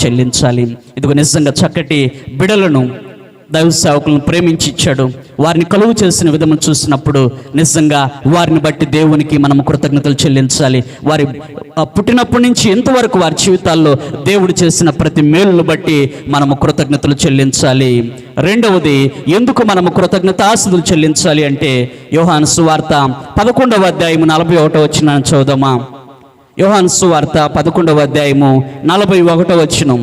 చెల్లించాలి. ఇదిగో నిజంగా చక్కటి బిడలను దైవ సేవకులను ప్రేమించి ఇచ్చాడు. వారిని కలుగు చేసిన విధము చూసినప్పుడు నిజంగా వారిని బట్టి దేవునికి మనము కృతజ్ఞతలు చెల్లించాలి. వారి పుట్టినప్పటి నుంచి ఇంతవరకు వారి జీవితాల్లో దేవుడు చేసిన ప్రతి మేలును బట్టి మనము కృతజ్ఞతలు చెల్లించాలి. రెండవది, ఎందుకు మనము కృతజ్ఞతాస్తుతులు చెల్లించాలి అంటే యోహాను సువార్త 11వ అధ్యాయము 41వ వచనం చదువుదామా. యోహాను సువార్త 11వ అధ్యాయము 41వ వచనం.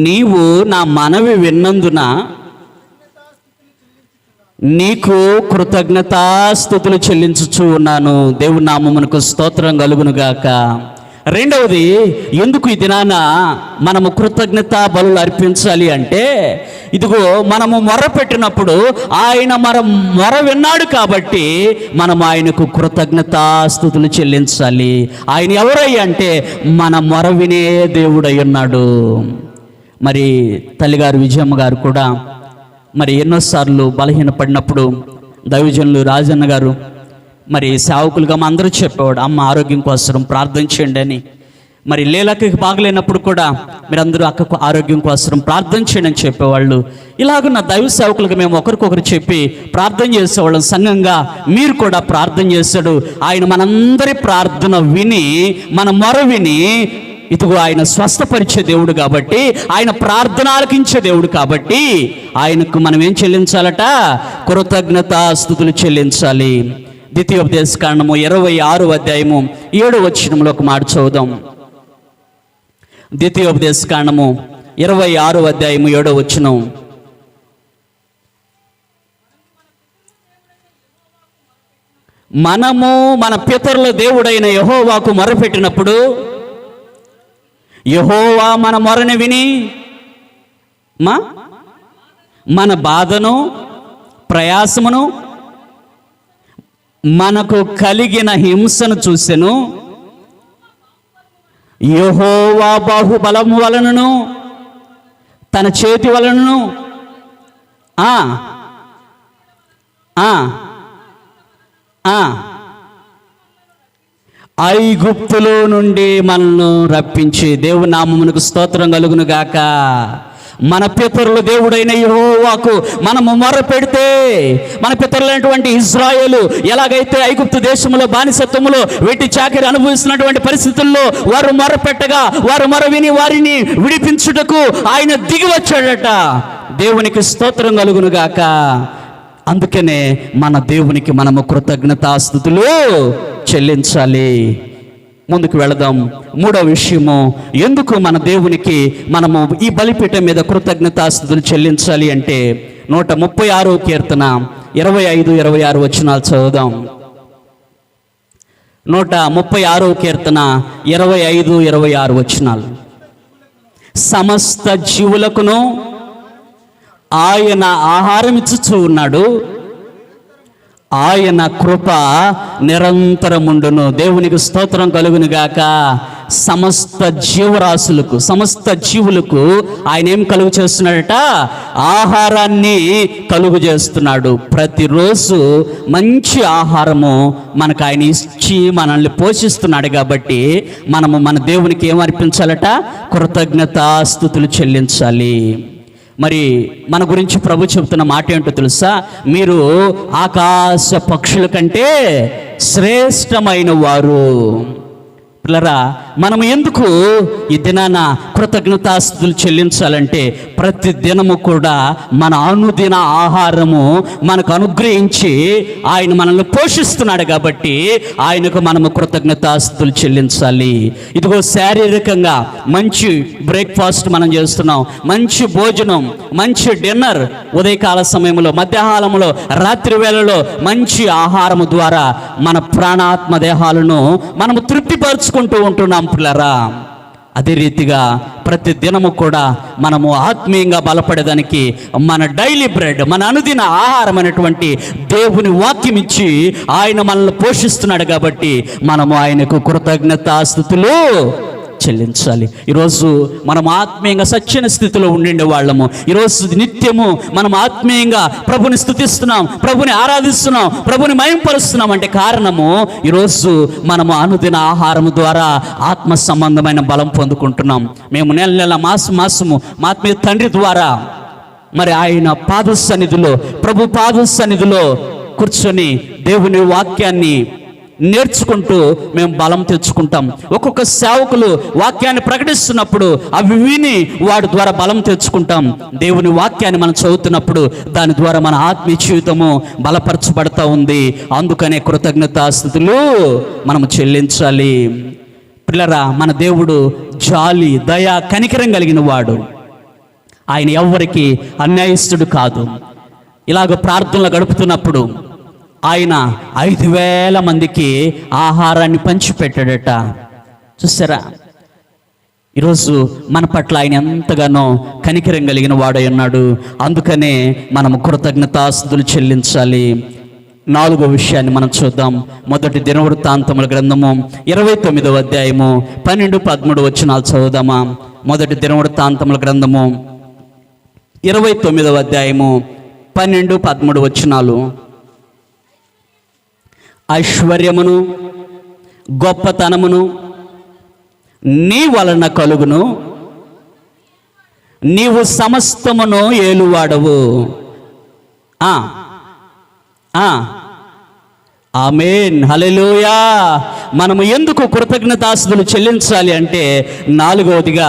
నీవు నా మనవి విన్నందున నీకు కృతజ్ఞతాస్తుతులు చెల్లించుచూ ఉన్నాను. దేవుని నామమునకు స్తోత్రం కలుగునుగాక. రెండవది, ఎందుకు ఈ దినాన మనము కృతజ్ఞత బలులు అర్పించాలి అంటే, ఇదిగో మనము మొర పెట్టినప్పుడు ఆయన మొర విన్నాడు కాబట్టి మనం ఆయనకు కృతజ్ఞతాస్తుతులు చెల్లించాలి. ఆయన ఎవరయ్య అంటే మన మొర వినే దేవుడై ఉన్నాడు. మరి తల్లిగారు విజయమ్మ గారు కూడా మరి ఎన్నోసార్లు బలహీనపడినప్పుడు దైవజనులు రాజన్న గారు మరి సేవకులుగా మా అందరూ చెప్పేవాడు, అమ్మ ఆరోగ్యం కోసం ప్రార్థన చేయండి అని. మరి లీలకి బాగలేనప్పుడు కూడా మీరందరూ అక్కకు ఆరోగ్యం కోసం ప్రార్థన చేయండి అని చెప్పేవాళ్ళు. ఇలాగ నా దైవ సేవకులుగా మేము ఒకరికొకరు చెప్పి ప్రార్థన చేసేవాళ్ళం. సంఘంగా మీరు కూడా ప్రార్థన చేశాడు. ఆయన మనందరి ప్రార్థన విని, మన మొర విని, ఇదిగో ఆయన స్వస్థపరిచే దేవుడు కాబట్టి, ఆయన ప్రార్థన ఆలకించే దేవుడు కాబట్టి ఆయనకు మనం ఏం చెల్లించాలట? కృతజ్ఞతాస్తుతులు చెల్లించాలి. ద్వితీయోపదేశకాండము 26వ అధ్యాయము 7వ వచనంలో ఒక మాట చదువుదాం. ద్వితీయోపదేశకాండము 26వ అధ్యాయము 7వ వచనం. మనము మన పితరుల దేవుడైన యెహోవాకు మొరపెట్టినప్పుడు యెహోవా మన మొరని విని మన బాధను ప్రయాసమును మనకు కలిగిన హింసను చూసెను. యెహోవా బాహుబలము వలనను తన చేతి వలనను ఐగుప్తులో నుండి మనల్ని రప్పించి, దేవుని నామమునకు స్తోత్రం కలుగును గాక. మన పితరుల దేవుడైన యెహోవాకు మనము మొర పెడితే, మన పితరులైనటువంటి ఇశ్రాయేలు ఎలాగైతే ఐగుప్తు దేశంలో బానిసత్వములో వెట్టి చాకిరి అనుభవిస్తున్నటువంటి పరిస్థితుల్లో వారు మొర పెట్టగా వారు మొర విని వారిని విడిపించుటకు ఆయన దిగి వచ్చాడట. దేవునికి స్తోత్రం కలుగును గాక. అందుకనే మన దేవునికి మనము కృతజ్ఞతాస్తుతులు చెల్లించాలి. ముందుకు వెళదాం. మూడో విషయము, ఎందుకు మన దేవునికి మనము ఈ బలిపీఠం మీద కృతజ్ఞతాస్తుతులు చెల్లించాలి అంటే 136వ కీర్తన 25-26 వచనాలు చదువుదాం. 136వ కీర్తన 25-26 వచనాలు. సమస్త జీవులకును ఆయన ఆహారం ఇచ్చుచూ ఉన్నాడు, ఆయన కృప నిరంతరముండును. దేవునికి స్తోత్రం కలుగును గాక. సమస్త జీవరాశులకు, సమస్త జీవులకు ఆయన ఏం కలుగు చేస్తున్నాడట? ఆహారాన్ని కలుగు చేస్తున్నాడు. ప్రతిరోజు మంచి ఆహారము మనకు ఆయన ఇచ్చి మనల్ని పోషిస్తున్నాడు కాబట్టి మనము మన దేవునికి ఏం అర్పించాలట? కృతజ్ఞతాస్తుతులు చెల్లించాలి. మరి మన గురించి ప్రభు చెబుతున్న మాట ఏంటో తెలుసా? మీరు ఆకాశ పక్షుల కంటే శ్రేష్టమైన వారు. పిల్లరా, మనం ఎందుకు ఈ దినాన కృతజ్ఞతాస్తుతులు చెల్లించాలంటే, ప్రతి దినము కూడా మన అనుదిన ఆహారము మనకు అనుగ్రహించి ఆయన మనల్ని పోషిస్తున్నాడు కాబట్టి ఆయనకు మనము కృతజ్ఞతాస్తుతులు చెల్లించాలి. ఇదిగో శారీరకంగా మంచి బ్రేక్ఫాస్ట్ మనం చేస్తున్నాం, మంచి భోజనం, మంచి డిన్నర్, ఉదయకాల సమయంలో, మధ్యాహ్నంలో, రాత్రి వేళలో మంచి ఆహారము ద్వారా మన ప్రాణాత్మ దేహాలను మనము తృప్తిపరచుకుంటూ ఉంటున్నాం పిల్లరా. అదే రీతిగా ప్రతి దినము కూడా మనము ఆత్మీయంగా బలపడేదానికి మన డైలీ బ్రెడ్, మన అనుదిన ఆహారం అనేటువంటి దేవుని వాక్యం ఇచ్చి ఆయన మనల్ని పోషిస్తున్నాడు కాబట్టి మనము ఆయనకు కృతజ్ఞతాస్తుతులు చెల్లించాలి. ఈరోజు మనం ఆత్మీయంగా సత్యన స్థితిలో ఉండే వాళ్ళము. ఈరోజు నిత్యము మనం ఆత్మీయంగా ప్రభుని స్తుతిస్తున్నాం, ప్రభుని ఆరాధిస్తున్నాం, ప్రభుని మహింపరుస్తున్నాం అంటే కారణము ఈరోజు మనము అనుదిన ఆహారము ద్వారా ఆత్మ సంబంధమైన బలం పొందుకుంటున్నాం. మేము నెల నెల మాసము మా ఆత్మీయ తండ్రి ద్వారా మరి ఆయన పాద సన్నిధిలో, ప్రభు పాద సన్నిధిలో కూర్చొని దేవుని వాక్యాన్ని నేర్చుకుంటూ మేము బలం తెచ్చుకుంటాం. ఒక్కొక్క సేవకులు వాక్యాన్ని ప్రకటిస్తున్నప్పుడు అవి విని వాడి ద్వారా బలం తెచ్చుకుంటాం. దేవుని వాక్యాన్ని మనం చదువుతున్నప్పుడు దాని ద్వారా మన ఆత్మీయ జీవితము బలపరచబడతా ఉంది. అందుకనే కృతజ్ఞతాస్తుతులు మనము చెల్లించాలి. పిల్లరా, మన దేవుడు జాలి, దయ, కనికరం కలిగిన వాడు. ఆయన ఎవ్వరికి అన్యాయస్తుడు కాదు. ఇలాగ ప్రార్థనలు గడుపుతున్నప్పుడు ఆయన 5,000 మందికి ఆహారాన్ని పంచిపెట్టాడట. చూసారా, ఈరోజు మన పట్ల ఆయన ఎంతగానో కనికరం కలిగిన వాడై ఉన్నాడు. అందుకనే మనము కృతజ్ఞతాస్తుతులు చెల్లించాలి. 4వ విషయాన్ని మనం చూద్దాం. మొదటి దినవృత్తాంతముల గ్రంథము 29వ అధ్యాయము 12-13 వచనాలు చదువుదామా. మొదటి దినవృత్తాంతముల గ్రంథము 29వ అధ్యాయము 12-13 వచనాలు. ఐశ్వర్యమును గొప్పతనమును నీ వలన కలుగును, నీవు సమస్తమును ఏలువాడవు. ఆమేన్, హల్లెలూయా. మనము ఎందుకు కృతజ్ఞతాస్తుతులు చెల్లించాలి అంటే 4వదిగా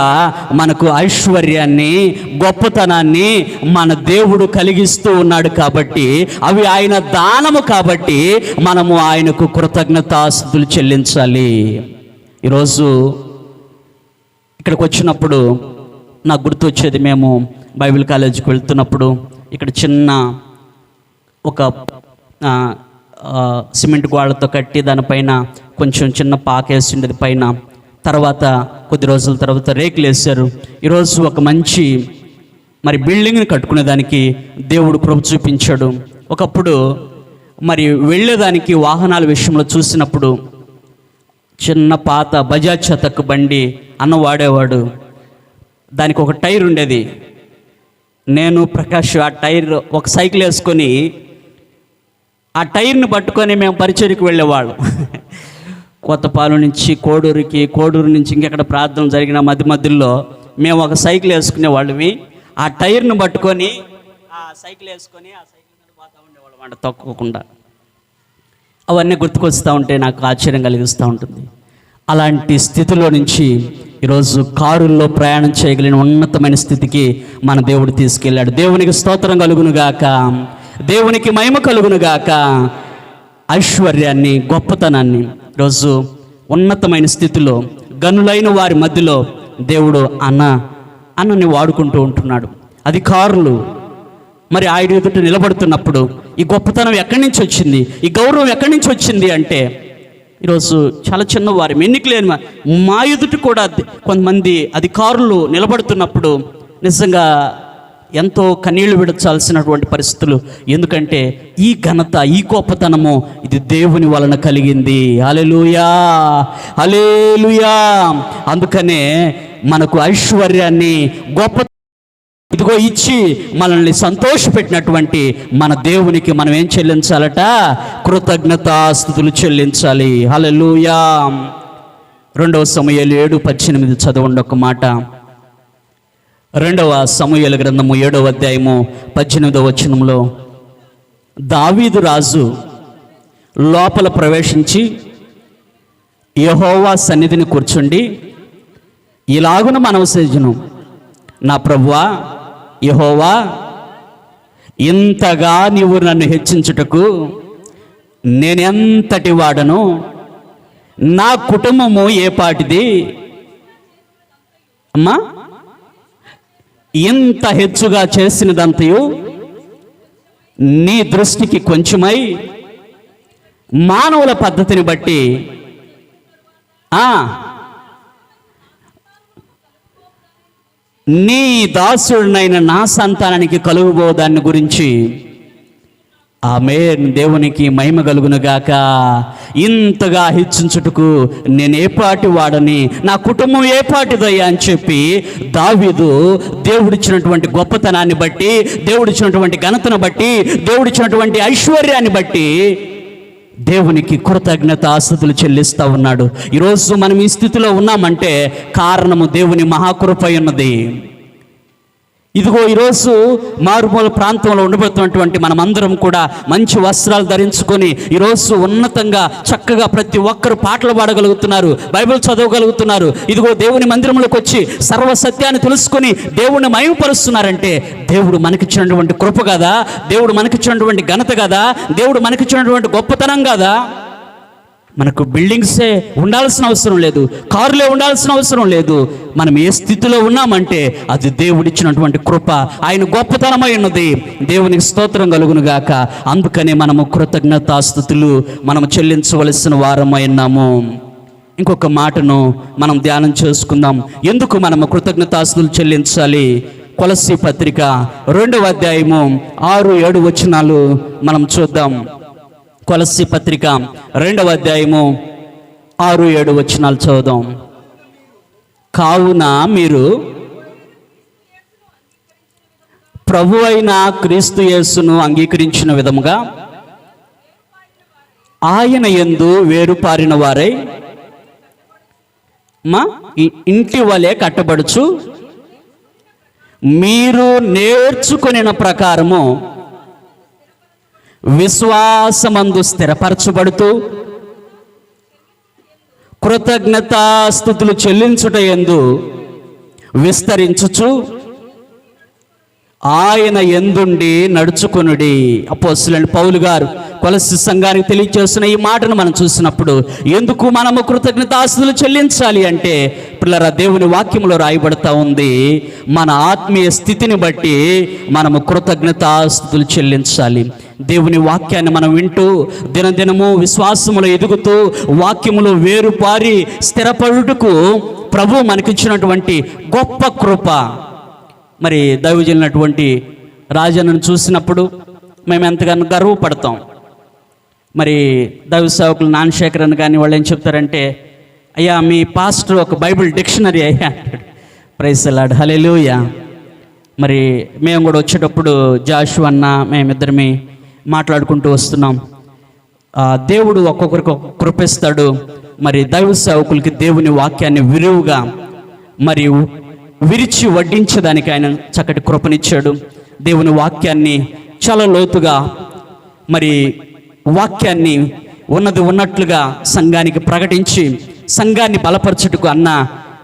మనకు ఐశ్వర్యాన్ని, గొప్పతనాన్ని మన దేవుడు కలిగిస్తూ ఉన్నాడు కాబట్టి, అవి ఆయన దానము కాబట్టి మనము ఆయనకు కృతజ్ఞతాస్తుతులు చెల్లించాలి. ఈరోజు ఇక్కడికి వచ్చినప్పుడు నాకు గుర్తొచ్చేది, మేము బైబిల్ కాలేజీకి వెళ్తున్నప్పుడు ఇక్కడ చిన్న ఒక సిమెంట్ గోడలతో కట్టి దానిపైన కొంచెం చిన్న పాకేసి ఉండేది పైన. తర్వాత కొద్ది రోజుల తర్వాత రేకులు వేశారు. ఈరోజు ఒక మంచి మరి బిల్డింగ్ని కట్టుకునేదానికి దేవుడు కృప చూపించాడు. ఒకప్పుడు మరి వెళ్ళేదానికి వాహనాల విషయంలో చూసినప్పుడు చిన్న పాత బజాజ్ చతక్ బండి అన్న వాడేవాడు. దానికి ఒక టైర్ ఉండేది. నేను ప్రకాష్ ఆ టైర్ ఒక సైకిల్ వేసుకొని ఆ టైర్ని పట్టుకొని మేము పరిచర్యకు వెళ్ళేవాళ్ళం. కొత్తపాలు నుంచి కోడూరుకి, కోడూరు నుంచి ఇంకెక్కడ ప్రార్థన జరిగిన మధ్యలో మేము ఒక సైకిల్ వేసుకునే వాళ్ళమి. ఆ టైర్ని పట్టుకొని ఆ సైకిల్ వేసుకొని ఆ సైకిల్ మీద పోతూ ఉండేవాళ్ళం అంట, తొక్కకుండా. అవన్నీ గుర్తుకొస్తూ ఉంటే నాకు ఆశ్చర్యం కలిగిస్తూ ఉంటుంది. అలాంటి స్థితిలో నుంచి ఈరోజు కారుల్లో ప్రయాణం చేయగలిగిన ఉన్నతమైన స్థితికి మన దేవుడు తీసుకెళ్ళాడు. దేవునికి స్తోత్రం కలుగునుగాక, దేవునికి మహిమ కలుగునుగాక. ఐశ్వర్యాన్ని, గొప్పతనాన్ని ఈరోజు ఉన్నతమైన స్థితిలో గనులైన వారి మధ్యలో దేవుడు అన్నని వాడుకుంటూ ఉంటున్నాడు. అధికారులు మరి ఆయన ఎదుట నిలబడుతున్నప్పుడు ఈ గొప్పతనం ఎక్కడి నుంచి వచ్చింది, ఈ గౌరవం ఎక్కడి నుంచి వచ్చింది అంటే ఈరోజు చాలా చిన్నవారు, ఎన్నికలేని మా ఎదుట కూడా కొంతమంది అధికారులు నిలబడుతున్నప్పుడు నిజంగా ఎంతో కన్నీళ్లు విడచాల్సినటువంటి పరిస్థితులు. ఎందుకంటే ఈ ఘనత, ఈ గొప్పతనము ఇది దేవుని వలన కలిగింది. హల్లెలూయా, హల్లెలూయా. అందుకనే మనకు ఐశ్వర్యాన్ని, గొప్ప ఇదిగో ఇచ్చి మనల్ని సంతోషపెట్టినటువంటి మన దేవునికి మనం ఏం చెల్లించాలట? కృతజ్ఞతాస్తుతులు చెల్లించాలి. హల్లెలూయా. 2వ సమూయేలు 7:18 చదవండి ఒక మాట. 2వ సమూయేలు గ్రంథము 7వ అధ్యాయము 18వ వచనంలో దావీదు రాజు లోపల ప్రవేశించి యెహోవా సన్నిధిని కూర్చుండి ఇలాగున మనవి చేయును, నా ప్రభువా యెహోవా, ఇంతగా నీవు నన్ను హెచ్చించుటకు నేనెంతటి వాడను, నా కుటుంబము ఏ పాటిది. అమ్మా, ఇంత హెచ్చుగా చేసినదంతయు నీ దృష్టికి కొంచెమై మానవుల పద్ధతిని బట్టి నీ దాసుడినైన నా సంతానానికి కలుగుబో దాన్ని గురించి ఆమేన్. దేవునికి మహిమ కలుగునుగాక. ఇంతగా హెచ్చించుటకు నేను ఏపాటి వాడని, నా కుటుంబం ఏపాటిదయ్యా అని చెప్పి దావీదు దేవుడిచ్చినటువంటి గొప్పతనాన్ని బట్టి, దేవుడిచ్చినటువంటి ఘనతను బట్టి, దేవుడిచ్చినటువంటి ఐశ్వర్యాన్ని బట్టి దేవునికి కృతజ్ఞతాస్తుతులు చెల్లిస్తూ ఉన్నాడు. ఈరోజు మనం ఈ స్థితిలో ఉన్నామంటే కారణము దేవుని మహాకృప ఉన్నది. ఇదిగో ఈరోజు మారుమూల ప్రాంతంలో ఉండబోతున్నటువంటి మనమందరం కూడా మంచి వస్త్రాలు ధరించుకొని ఈరోజు ఉన్నతంగా చక్కగా ప్రతి ఒక్కరు పాటలు పాడగలుగుతున్నారు, బైబిల్ చదవగలుగుతున్నారు. ఇదిగో దేవుని మందిరంలోకి వచ్చి సర్వసత్యాన్ని తెలుసుకొని దేవుణ్ణి మహిమపరుస్తున్నారంటే దేవుడు మనకిచ్చినటువంటి కృప కదా, దేవుడు మనకిచ్చినటువంటి ఘనత కదా, దేవుడు మనకిచ్చినటువంటి గొప్పతనం కదా. మనకు బిల్డింగ్సే ఉండాల్సిన అవసరం లేదు, కారులే ఉండాల్సిన అవసరం లేదు. మనం ఏ స్థితిలో ఉన్నామంటే అది దేవుడిచ్చినటువంటి కృప, ఆయన గొప్పతనమై ఉన్నది. దేవునికి స్తోత్రం కలుగునుగాక. అందుకనే మనము కృతజ్ఞతాస్తుతులు మనము చెల్లించవలసిన వారమై ఉన్నాము. ఇంకొక మాటను మనం ధ్యానం చేసుకుందాం. ఎందుకు మనము కృతజ్ఞతాస్తుతులు చెల్లించాలి? కొలస్సీ పత్రిక 2వ అధ్యాయము 6-7 వచనాలు మనం చూద్దాం. కొలస్సీ పత్రిక 2వ అధ్యాయము 6-7 వచనాలు చదువుదాం. కావున మీరు ప్రభువైన క్రీస్తు యేసును అంగీకరించిన విధముగా ఆయన యందు వేరుపారిన వారై మా ఇంటి వలె కట్టబడుచు మీరు నేర్చుకొనిన ప్రకారము విశ్వాసమందు స్థిరపరచబడుతూ కృతజ్ఞతాస్తుతులు చెల్లించుట యందు విస్తరించుచు ఆయన యందుండి నడుచుకొనుడి. అపోస్తలుడైన పౌలు గారు కొలస్సీ సంఘానికి తెలియజేస్తున్న ఈ మాటను మనం చూసినప్పుడు ఎందుకు మనము కృతజ్ఞతాస్తుతులు చెల్లించాలి అంటే పిల్లరా, దేవుని వాక్యంలో రాయబడతా ఉంది, మన ఆత్మీయ స్థితిని బట్టి మనము కృతజ్ఞతాస్తుతులు చెల్లించాలి. దేవుని వాక్యాన్ని మనం వింటూ దినదినము విశ్వాసములో ఎదుగుతూ వాక్యములో వేరుపారి స్థిరపడుటకు ప్రభు మనకిచ్చినటువంటి గొప్ప కృప. మరి దైవజనులైనటువంటి రాజన్నను చూసినప్పుడు మేము ఎంతగానో గర్వపడతాం. మరి దైవ సేవకులు నాన్శేఖరన్ కానీ వాళ్ళు ఏం చెప్తారంటే, అయ్యా మీ పాస్టర్ ఒక బైబిల్ డిక్షనరీ అయ్యా. ప్రైజ్ ది లార్డ్, హల్లెలూయా. మరి మేము కూడా వచ్చేటప్పుడు జాషు అన్న మేమిద్దరమే మాట్లాడుకుంటూ వస్తున్నాం. దేవుడు ఒక్కొక్కరికి ఒక్కొక్క కృపిస్తాడు. మరి దైవ సేవకులకి దేవుని వాక్యాన్ని విరివిగా మరి విరిచి వడ్డించడానికి ఆయన చక్కటి కృపనిచ్చాడు. దేవుని వాక్యాన్ని చాలా లోతుగా మరి వాక్యాన్ని ఉన్నది ఉన్నట్లుగా సంఘానికి ప్రకటించి సంఘాన్ని బలపరచుటకు అన్న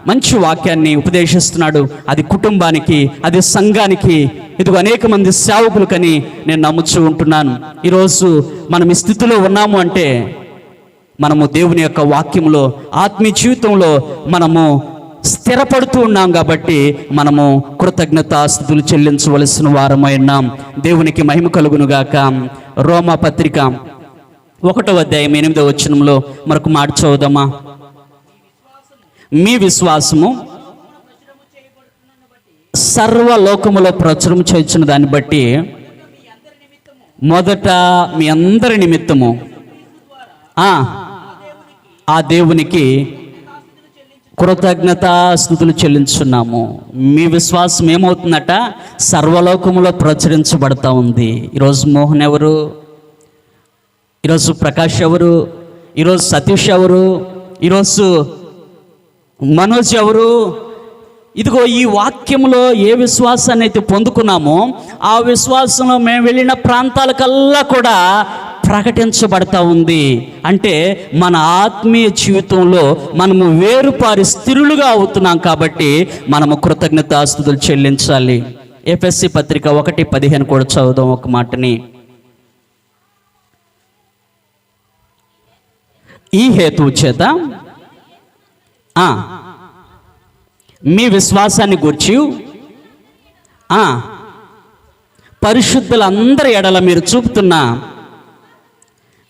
మంచి వాక్యాన్ని ఉపదేశిస్తున్నాడు. అది కుటుంబానికి, అది సంఘానికి, ఇదిగో అనేక మంది సేవకులకని నేను నమ్ముతూ ఉంటున్నాను. ఈరోజు మనం ఈ స్థితిలో ఉన్నాము అంటే మనము దేవుని యొక్క వాక్యంలో ఆత్మీయ జీవితంలో మనము స్థిరపడుతూ ఉన్నాం కాబట్టి మనము కృతజ్ఞతాస్తుతులు చెల్లించవలసిన వారమై ఉన్నాం. దేవునికి మహిమ కలుగునుగాక. రోమా పత్రిక 1వ అధ్యాయం 8వ వచనంలో మరొక మాట చదువుదామా. మీ విశ్వాసము సర్వలోకములో ప్రచురం చేయుచున్న దాన్ని బట్టి మొదట మీ అందరి నిమిత్తము ఆ దేవునికి కృతజ్ఞతాస్తుతులు చెల్లించున్నాము. మీ విశ్వాసం ఏమవుతుందట? సర్వలోకములో ప్రచురించబడతా ఉంది. ఈరోజు మోహన్ ఎవరు? ఈరోజు ప్రకాష్ ఎవరు? ఈరోజు సతీష్ ఎవరు? ఈరోజు మనోజ్ ఎవరు? ఇదిగో ఈ వాక్యంలో ఏ విశ్వాసాన్ని అయితే పొందుకున్నామో ఆ విశ్వాసంలో మేము వెళ్ళిన ప్రాంతాలకల్లా కూడా ప్రకటించబడతా ఉంది. అంటే మన ఆత్మీయ జీవితంలో మనము వేరుపారి స్థిరులుగా అవుతున్నాం కాబట్టి మనము కృతజ్ఞతాస్తుతులు చెల్లించాలి. ఎఫెసీ పత్రిక 1:15 కూడా చదువుదాం ఒక మాటని. ఈ హేతువు చేత మీ విశ్వాసాన్ని గూర్చి పరిశుద్ధులందరి ఎడల మీరు చూపుతున్న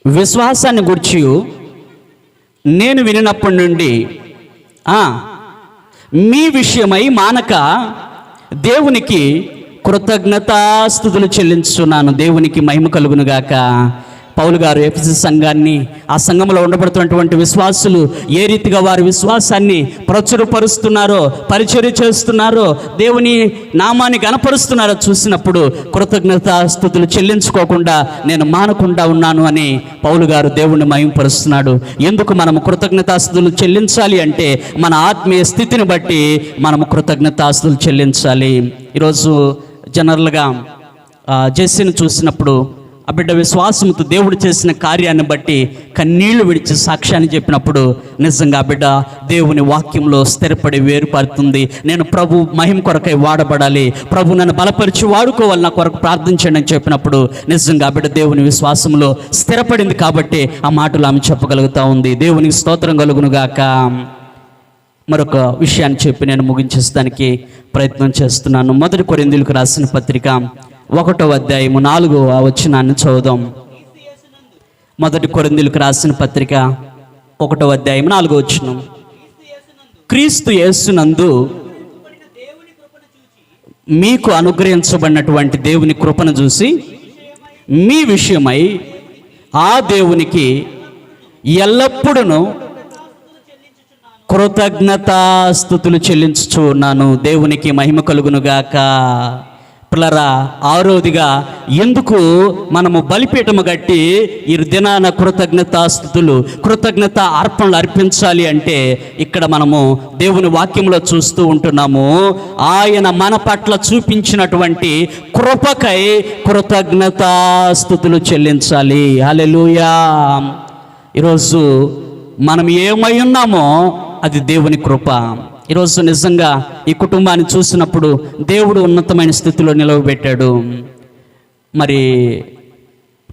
విశ్వాసాన్ని గూర్చి నేను వినినప్పటి నుండి మీ విషయమై మానక దేవునికి కృతజ్ఞతాస్తుతులు చెల్లించున్నాను. దేవునికి మహిమ కలుగును గాక. పౌలు గారు ఎఫెసు సంఘాన్ని, ఆ సంఘంలో ఉండబడుతున్నటువంటి విశ్వాసులు ఏ రీతిగా వారి విశ్వాసాన్ని ప్రచురపరుస్తున్నారో, పరిచర్య చేస్తున్నారో, దేవుని నామాన్ని గణపరుస్తున్నారో చూసినప్పుడు కృతజ్ఞతాస్తుతులు చెల్లించుకోకుండా నేను మానకుండా ఉన్నాను అని పౌలు గారు దేవుణ్ణి మహిమపరుస్తున్నాడు. ఎందుకు మనము కృతజ్ఞతాస్తుతులు చెల్లించాలి అంటే మన ఆత్మీయ స్థితిని బట్టి మనము కృతజ్ఞతాస్తుతులు చెల్లించాలి. ఈరోజు జనరల్గా జెస్సీని చూసినప్పుడు ఆ బిడ్డ విశ్వాసంతో దేవుడు చేసిన కార్యాన్ని బట్టి కన్నీళ్లు విడిచి సాక్ష్యాన్ని చెప్పినప్పుడు నిజంగా ఆ బిడ్డ దేవుని వాక్యంలో స్థిరపడి వేరుపడుతుంది. నేను ప్రభు మహిమ కొరకై వాడబడాలి, ప్రభు నన్ను బలపరిచి వాడుకోవాలి, నా కొరకు ప్రార్థించండి అని చెప్పినప్పుడు నిజంగా ఆ బిడ్డ దేవుని విశ్వాసంలో స్థిరపడింది కాబట్టి ఆ మాటలు ఆమె చెప్పగలుగుతూ ఉంది. దేవునికి స్తోత్రం కలుగునుగాక. మరొక విషయాన్ని చెప్పి నేను ముగించేస్తానికి ప్రయత్నం చేస్తున్నాను. 1 కొరింథీయులకు రాసిన పత్రిక 1వ అధ్యాయము 4వ వచనాన్ని చదువుదాం. 1 కొరింథీయులకు రాసిన పత్రిక 1వ అధ్యాయం 4వ వచనం. క్రీస్తు యేసునందు మీకు అనుగ్రహించబడినటువంటి దేవుని కృపను చూసి మీ విషయమై ఆ దేవునికి ఎల్లప్పుడూ కృతజ్ఞతాస్తుతులు చెల్లించుచు ఉన్నాను. దేవునికి మహిమ కలుగునుగాక. పిల్లరా, ఆరోదిగా ఎందుకు మనము బలిపీఠము కట్టి ఈ దినాన కృతజ్ఞతాస్తుతులు, కృతజ్ఞత అర్పణలు అర్పించాలి అంటే ఇక్కడ మనము దేవుని వాక్యంలో చూస్తూ ఉంటున్నాము. ఆయన మన పట్ల చూపించినటువంటి కృపకై కృతజ్ఞతాస్తుతులు చెల్లించాలి. హల్లెలూయా. ఈరోజు మనం ఏమై ఉన్నామో అది దేవుని కృప. ఈరోజు నిజంగా ఈ కుటుంబాన్ని చూసినప్పుడు దేవుడు ఉన్నతమైన స్థితిలో నిలవబెట్టాడు. మరి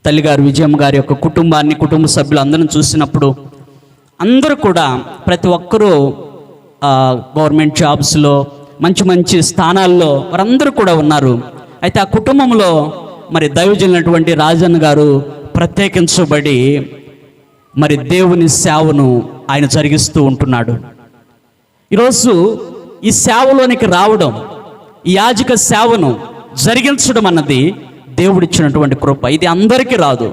తల్లిగారు విజయమ్మ గారి యొక్క కుటుంబాన్ని, కుటుంబ సభ్యులు అందరం చూసినప్పుడు అందరూ కూడా ప్రతి ఒక్కరూ గవర్నమెంట్ జాబ్స్లో మంచి మంచి స్థానాల్లో వారందరూ కూడా ఉన్నారు. అయితే ఆ కుటుంబంలో మరి దైవజనులైనటువంటి రాజన్న గారు ప్రత్యేకించబడి మరి దేవుని సేవను ఆయన జరిగిస్తూ ఉంటున్నాడు. ఈరోజు ఈ సేవలోనికి రావడం, ఈ యాజక సేవను జరిగించడం అన్నది దేవుడిచ్చినటువంటి కృప. ఇది అందరికీ రాదు.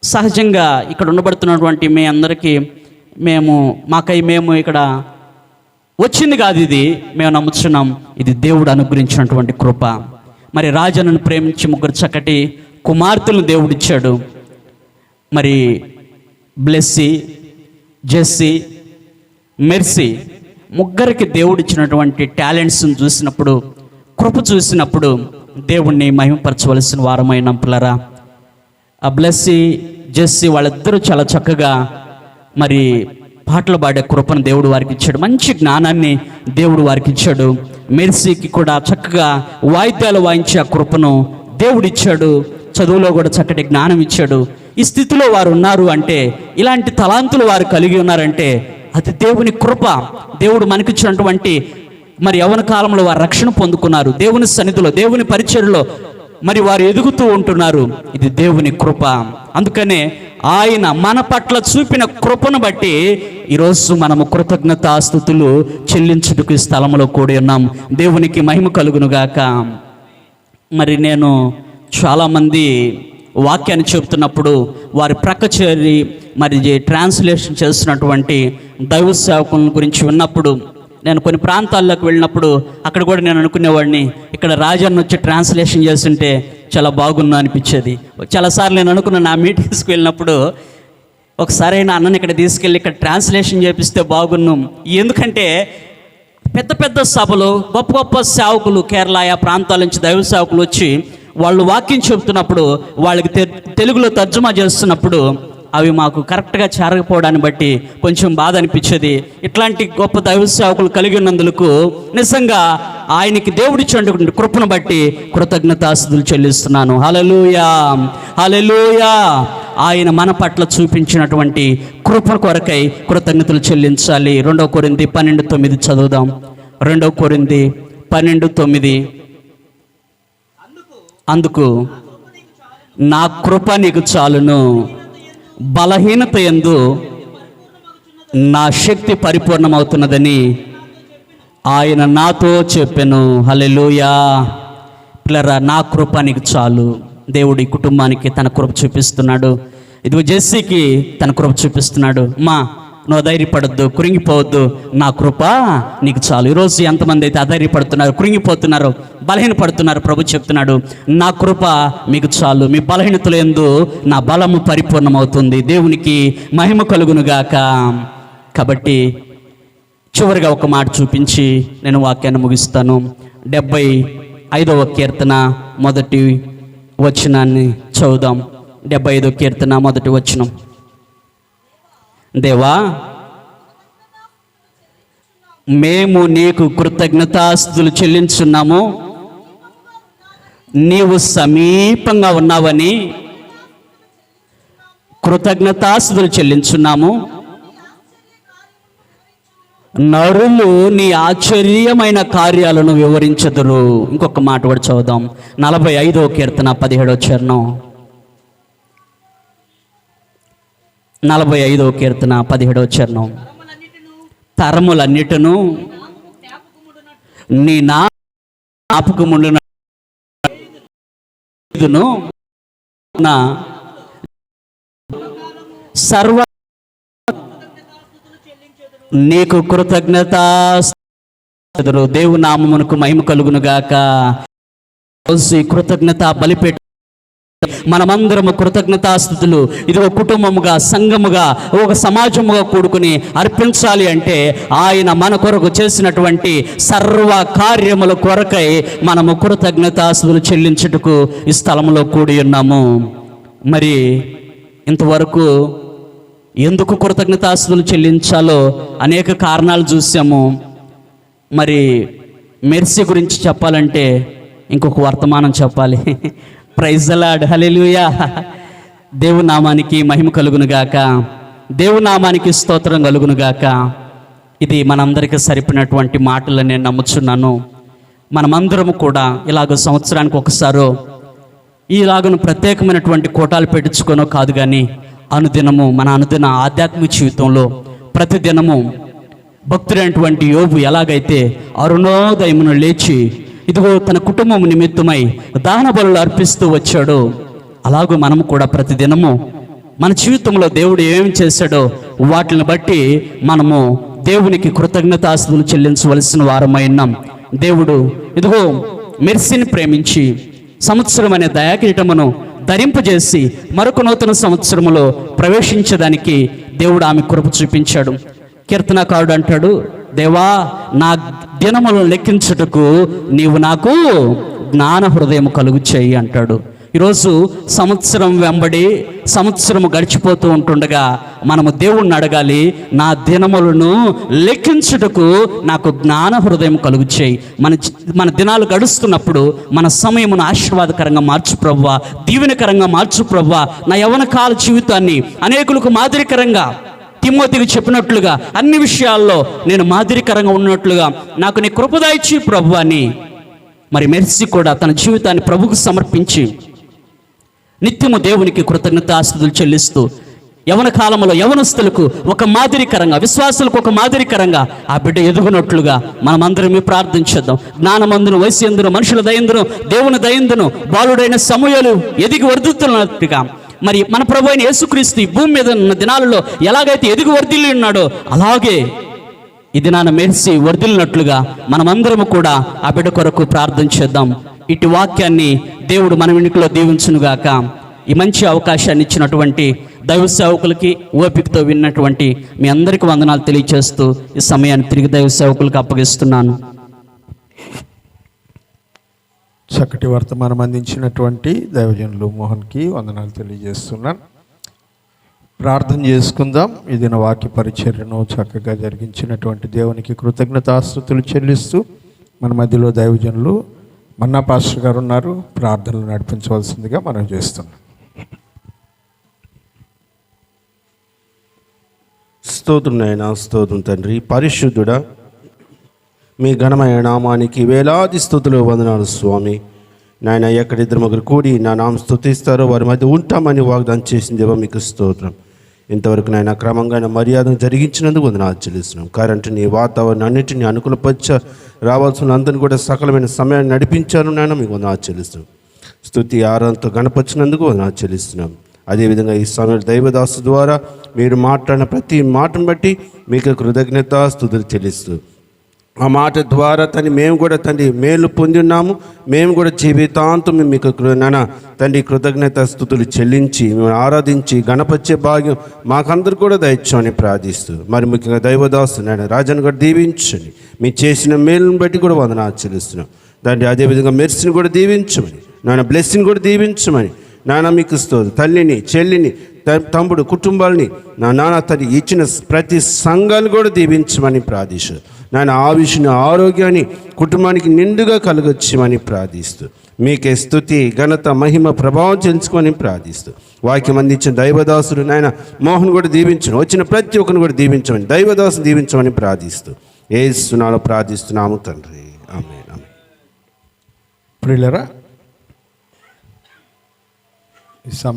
సహజంగా ఇక్కడ ఉండబడుతున్నటువంటి మీ అందరికీ మేము ఇక్కడ వచ్చింది కాదు, ఇది మేము నమ్ముతున్నాం. ఇది దేవుడు అనుగ్రహించినటువంటి కృప. మరి రాజన్నను ప్రేమించి 3 చక్కటి కుమార్తెలను దేవుడిచ్చాడు. మరి బ్లెస్సీ, జెస్సీ, మెర్సీ, 3కి దేవుడిచ్చినటువంటి టాలెంట్స్ని చూసినప్పుడు, కృప చూసినప్పుడు దేవుణ్ణి మహిమపరచవలసిన వారమైన పిల్లరా. ఆ బ్లెస్సీ, జెస్సీ వాళ్ళిద్దరూ చాలా చక్కగా మరి పాటలు పాడే కృపను దేవుడు వారికి ఇచ్చాడు. మంచి జ్ఞానాన్ని దేవుడు వారికి ఇచ్చాడు. మెర్సీకి కూడా చక్కగా వాయిద్యాలు వాయించే ఆ కృపను దేవుడిచ్చాడు. చదువులో కూడా చక్కటి జ్ఞానం ఇచ్చాడు. ఈ స్థితిలో వారు ఉన్నారు అంటే, ఇలాంటి తలాంతులు వారు కలిగి ఉన్నారంటే అది దేవుని కృప. దేవుడు మనకిచ్చినటువంటి మరి యవ్వన కాలంలో వారు రక్షణ పొందుకున్నారు. దేవుని సన్నిధిలో, దేవుని పరిచర్యలో మరి వారు ఎదుగుతూ ఉంటున్నారు. ఇది దేవుని కృప. అందుకనే ఆయన మన పట్ల చూపిన కృపను బట్టి ఈరోజు మనము కృతజ్ఞతాస్తుతులు చెల్లించుటకు ఈ స్థలంలో కూడి ఉన్నాం. దేవునికి మహిమ కలుగునుగాక. మరి నేను చాలామంది వాక్యాన్ని చెబుతున్నప్పుడు వారి ప్రక్క చేరి మరి ట్రాన్స్లేషన్ చేస్తున్నటువంటి దైవ సేవకుల గురించి విన్నప్పుడు, నేను కొన్ని ప్రాంతాల్లోకి వెళ్ళినప్పుడు అక్కడ కూడా నేను అనుకునేవాడిని, ఇక్కడ రాజన్న వచ్చి ట్రాన్స్లేషన్ చేస్తుంటే చాలా బాగున్నా అనిపించేది. చాలాసార్లు నేను అనుకున్నాను, నా మీటింగ్స్కి వెళ్ళినప్పుడు ఒకసారి అయినా అన్నని ఇక్కడ తీసుకెళ్ళి ఇక్కడ ట్రాన్స్లేషన్ చేపిస్తే బాగున్నాం. ఎందుకంటే పెద్ద పెద్ద సభలు, గొప్ప గొప్ప సేవకులు, కేరళ ఆ ప్రాంతాల నుంచి దైవ సేవకులు వచ్చి వాళ్ళు వాక్యం చెబుతున్నప్పుడు వాళ్ళకి తెలుగులో తర్జుమా చేస్తున్నప్పుడు అవి మాకు కరెక్ట్గా చేరకపోవడాన్ని బట్టి కొంచెం బాధ అనిపించేది. ఇట్లాంటి గొప్ప దైవ సేవకులు కలిగి ఉన్నందుకు నిజంగా ఆయనకి దేవుడిచ్చినటువంటి కృపను బట్టి కృతజ్ఞతాస్తుతులు చెల్లిస్తున్నాను. హల్లెలూయా, హల్లెలూయా. ఆయన మన పట్ల చూపించినటువంటి కృప కొరకై కృతజ్ఞతలు చెల్లించాలి. 2 కొరింథీ 12:9 చదువుదాం. 2 కొరింథీ 12:9. అందుకు నా కృప నీకు చాలును, బలహీనత యందు నా శక్తి పరిపూర్ణమవుతున్నదని ఆయన నాతో చెప్పెను. హల్లెలూయా. పిల్లరా, నా కృప నీకు చాలు. దేవుడి కుటుంబానికి తన కృప చూపిస్తున్నాడు. ఇదిగో జెస్సీకి తన కృప చూపిస్తున్నాడు. మా నువ్వు అధైర్యపడద్దు, కృంగిపోవద్దు, నా కృప నీకు చాలు. ఈరోజు ఎంతమంది అయితే అధైర్యపడుతున్నారు, కృంగిపోతున్నారు, బలహీనపడుతున్నారు, ప్రభు చెప్తున్నాడు, నా కృప మీకు చాలు. మీ బలహీనతలు యందు నా బలము పరిపూర్ణమవుతుంది. దేవునికి మహిమ కలుగునుగాక. కాబట్టి చివరిగా ఒక మాట చూపించి నేను వాక్యాన్ని ముగిస్తాను. 75వ కీర్తన మొదటి వచనాన్ని చదువుదాం. 75వ కీర్తన మొదటి వచనం. దేవా, మేము నీకు కృతజ్ఞతాస్తుతులు చెల్లించున్నాము. నీవు సమీపంగా ఉన్నావని కృతజ్ఞతాస్తుతులు చెల్లించున్నాము. నరులు నీ ఆశ్చర్యమైన కార్యాలను వివరించదురు. ఇంకొక మాట కూడా చదువుదాం. 45వ కీర్తన 17వ చరణం. 45వ కీర్తన 17వ చరణం. తరములన్నిటిను నీ జ్ఞాపకముండును సర్వ నీకు కృతజ్ఞత. దేవు నామమునకు మహిమ కలుగునుగాక. కృతజ్ఞత బలిపెట్టి మనమందరము కృతజ్ఞతాస్తుతులు ఇదిగో కుటుంబముగా, సంఘముగా, ఒక సమాజముగా కూడుకుని అర్పించాలి. అంటే ఆయన మన కొరకు చేసినటువంటి సర్వ కార్యముల కొరకై మనము కృతజ్ఞతాస్తుతులు చెల్లించుటకు ఈ స్థలంలో కూడి ఉన్నాము. మరి ఇంతవరకు ఎందుకు కృతజ్ఞతాస్తుతులు చెల్లించాలో అనేక కారణాలు చూసాము. మరి మెర్సీ గురించి చెప్పాలంటే ఇంకొక వర్తమానం చెప్పాలి. ప్రైజ్ ది లార్డ్, హల్లెలూయా. దేవుని నామానికి మహిమ కలుగునుగాక. దేవుని నామానికి స్తోత్రం కలుగునుగాక. ఇది మనందరికీ సరిపోయినటువంటి మాటలని నేను నమ్ముచున్నాను. మనమందరము కూడా ఇలాగ సంవత్సరానికి ఒకసారో ఇలాగను ప్రత్యేకమైనటువంటి కోటాలు పెట్టించుకోనో కాదు, కానీ అనుదినము మన అనుదిన ఆధ్యాత్మిక జీవితంలో ప్రతిదినము భక్తుడైనటువంటి యోబు ఎలాగైతే అరుణోదయమును లేచి ఇదిగో తన కుటుంబం నిమిత్తమై దహన బలులు అర్పిస్తూ వచ్చాడో, అలాగూ మనము కూడా ప్రతిదినము మన జీవితంలో దేవుడు ఏం చేశాడో వాటిని బట్టి మనము దేవునికి కృతజ్ఞతాస్తుతులు చెల్లించవలసిన వారమై ఉన్నాం. దేవుడు ఇదిగో మెర్సీని ప్రేమించి సంవత్సరం అనే దయాకిరీటమును ధరింపజేసి మరొక నూతన సంవత్సరములో ప్రవేశించడానికి దేవుడు ఆమె కృప చూపించాడు. కీర్తనకారుడు అంటాడు, దేవా, నా దినములను లెక్కించుటకు నీవు నాకు జ్ఞాన హృదయం కలుగు చేయి అంటాడు. ఈరోజు సంవత్సరం వెంబడి సంవత్సరము గడిచిపోతూ ఉంటుండగా మనము దేవుణ్ణి అడగాలి, నా దినములను లెక్కించుటకు నాకు జ్ఞాన హృదయం కలుగు చేయి. మన దినాలు గడుస్తున్నప్పుడు మన సమయమును ఆశీర్వాదకరంగా మార్చు ప్రభువా, దీవెనకరంగా మార్చు ప్రభువా. నా యవ్వన కాల జీవితాన్ని అనేకులకు మాదిరికరంగా, తిమోతికి చెప్పినట్లుగా అన్ని విషయాల్లో నేను మాదిరికరంగా ఉన్నట్లుగా నాకు నీ కృప దయచేయి ప్రభువా అని మరి మెర్సీ కూడా తన జీవితాన్ని ప్రభువుకు సమర్పించి నిత్యము దేవునికి కృతజ్ఞతాస్తుతులు చెల్లిస్తూ యవన కాలంలో యవనస్తులకు ఒక మాదిరికరంగా, విశ్వాసులకు ఒక మాదిరికరంగా ఆ బిడ్డ ఎదుగునట్లుగా మనమందరం ప్రార్థించేద్దాం. జ్ఞానమందును, వయస్సు మనుషుల దయందును, దేవుని దయందును బాలుడైన సమూయేలు ఎదిగి వర్ధిల్లుతున్నట్టుగా మరి మన ప్రభు అయిన యేసుక్రీస్తు ఈ భూమి మీద ఉన్న దినాలలో ఎలాగైతే ఎదిగి వర్ధిల్లి ఉన్నాడో అలాగే ఈ దినాన మెర్సీ వర్ధిల్లినట్లుగా మనమందరము కూడా ఆ బిడ్డ కొరకు ప్రార్థన చేద్దాం. ఇటు వాక్యాన్ని దేవుడు మన వెనుకలో దీవించునుగాక. ఈ మంచి అవకాశాన్ని ఇచ్చినటువంటి దైవ సేవకులకి, ఓపికతో విన్నటువంటి మీ అందరికీ వందనాలు తెలియజేస్తూ ఈ సమయాన్ని తిరిగి దైవ సేవకులకు అప్పగిస్తున్నాను. చక్కటి వర్తమానం అందించినటువంటి దైవజనులు మోహన్కి వందనాలు తెలియజేస్తున్నాను. ప్రార్థన చేసుకుందాం. ఈ దిన వాక్య పరిచర్యను చక్కగా జరిగించినటువంటి దేవునికి కృతజ్ఞతాస్తుతులు చెల్లిస్తూ మన మధ్యలో దైవజనులు మన్నా పాస్టర్ గారు ఉన్నారు. ప్రార్థనలు నడిపించవలసిందిగా మనం చేస్తున్నాం. స్తోత్రం నాయనా, స్తోత్రం తండ్రి. పరిశుద్ధుడా, మీ ఘనమైన నామానికి వేలాది స్తుతులు, వందనాలు స్వామి. నాయన, ఎక్కడిద్దరు ముగ్గురు కూడి నా నామం స్తుతిస్తారో వారి మధ్య ఉంటామని వాగ్దానం చేసిన దేవా మీకు స్తోత్రం. ఇంతవరకు నాయన క్రమంగా మర్యాదను జరిగించినందుకు వందనాలు చెల్లిస్తున్నాం. కరెంటుని, వాతావరణం అన్నింటినీ అనుకూలపరిచ రావాల్సిన అందరిని కూడా సకలమైన సమయాన్ని నడిపించారు నాయన, మీకు వందనాలు చెల్లిస్తున్నాం. స్తుతి ఆరాధనతో గణపరిచినందుకు వందనాలు చెల్లిస్తున్నాం. అదేవిధంగా ఈ సమయంలో దైవదాసు ద్వారా మీరు మాట్లాడిన ప్రతి మాటను బట్టి మీకు కృతజ్ఞతాస్తుతులు చెల్లిస్తూ, ఆ మాట ద్వారా మేము కూడా తండ్రి మేలు పొంది ఉన్నాము. మేము కూడా జీవితాంతం మీకు నాన్న తండ్రి కృతజ్ఞతాస్తుతులు చెల్లించి మేము ఆరాధించి గణపరిచే భాగ్యం మాకందరూ కూడా దయచేయమని ప్రార్థిస్తూ, మరి ముఖ్యంగా దైవదాసు నాయన రాజాను కూడా దీవించండి. మీరు చేసిన మేలును బట్టి కూడా వందనాలు చెల్లిస్తున్నాం తండ్రి. అదేవిధంగా మెర్సిని కూడా దీవించమని, నాన్న బ్లెస్సింగ్ కూడా దీవించమని నాన్న మీకు ఇస్తుంది. తల్లిని, చెల్లిని, తమ్ముడు కుటుంబాలని నాన్న తల్లి ఇచ్చిన ప్రతి సంఘాలు కూడా దీవించమని ప్రార్థిస్తూ, నాన్న ఆయుష్ను, ఆరోగ్యాన్ని కుటుంబానికి నిండుగా కలగొచ్చమని ప్రార్థిస్తూ, మీకే స్తుతి, ఘనత, మహిమ, ప్రభావం చెల్లించుకొని ప్రార్థిస్తూ, వాక్యం అందించిన దైవదాసుడు నాయన మోహన్ కూడా దీవించను, వచ్చిన ప్రతి ఒక్కరిని కూడా దీవించమని, దైవదాసును దీవించమని ప్రార్థిస్తూ యేసు నామములో ప్రార్థిస్తున్నాము తండ్రి. ఆమేన్. ఆమేన్. ప్రియులరా, ఈ సమయం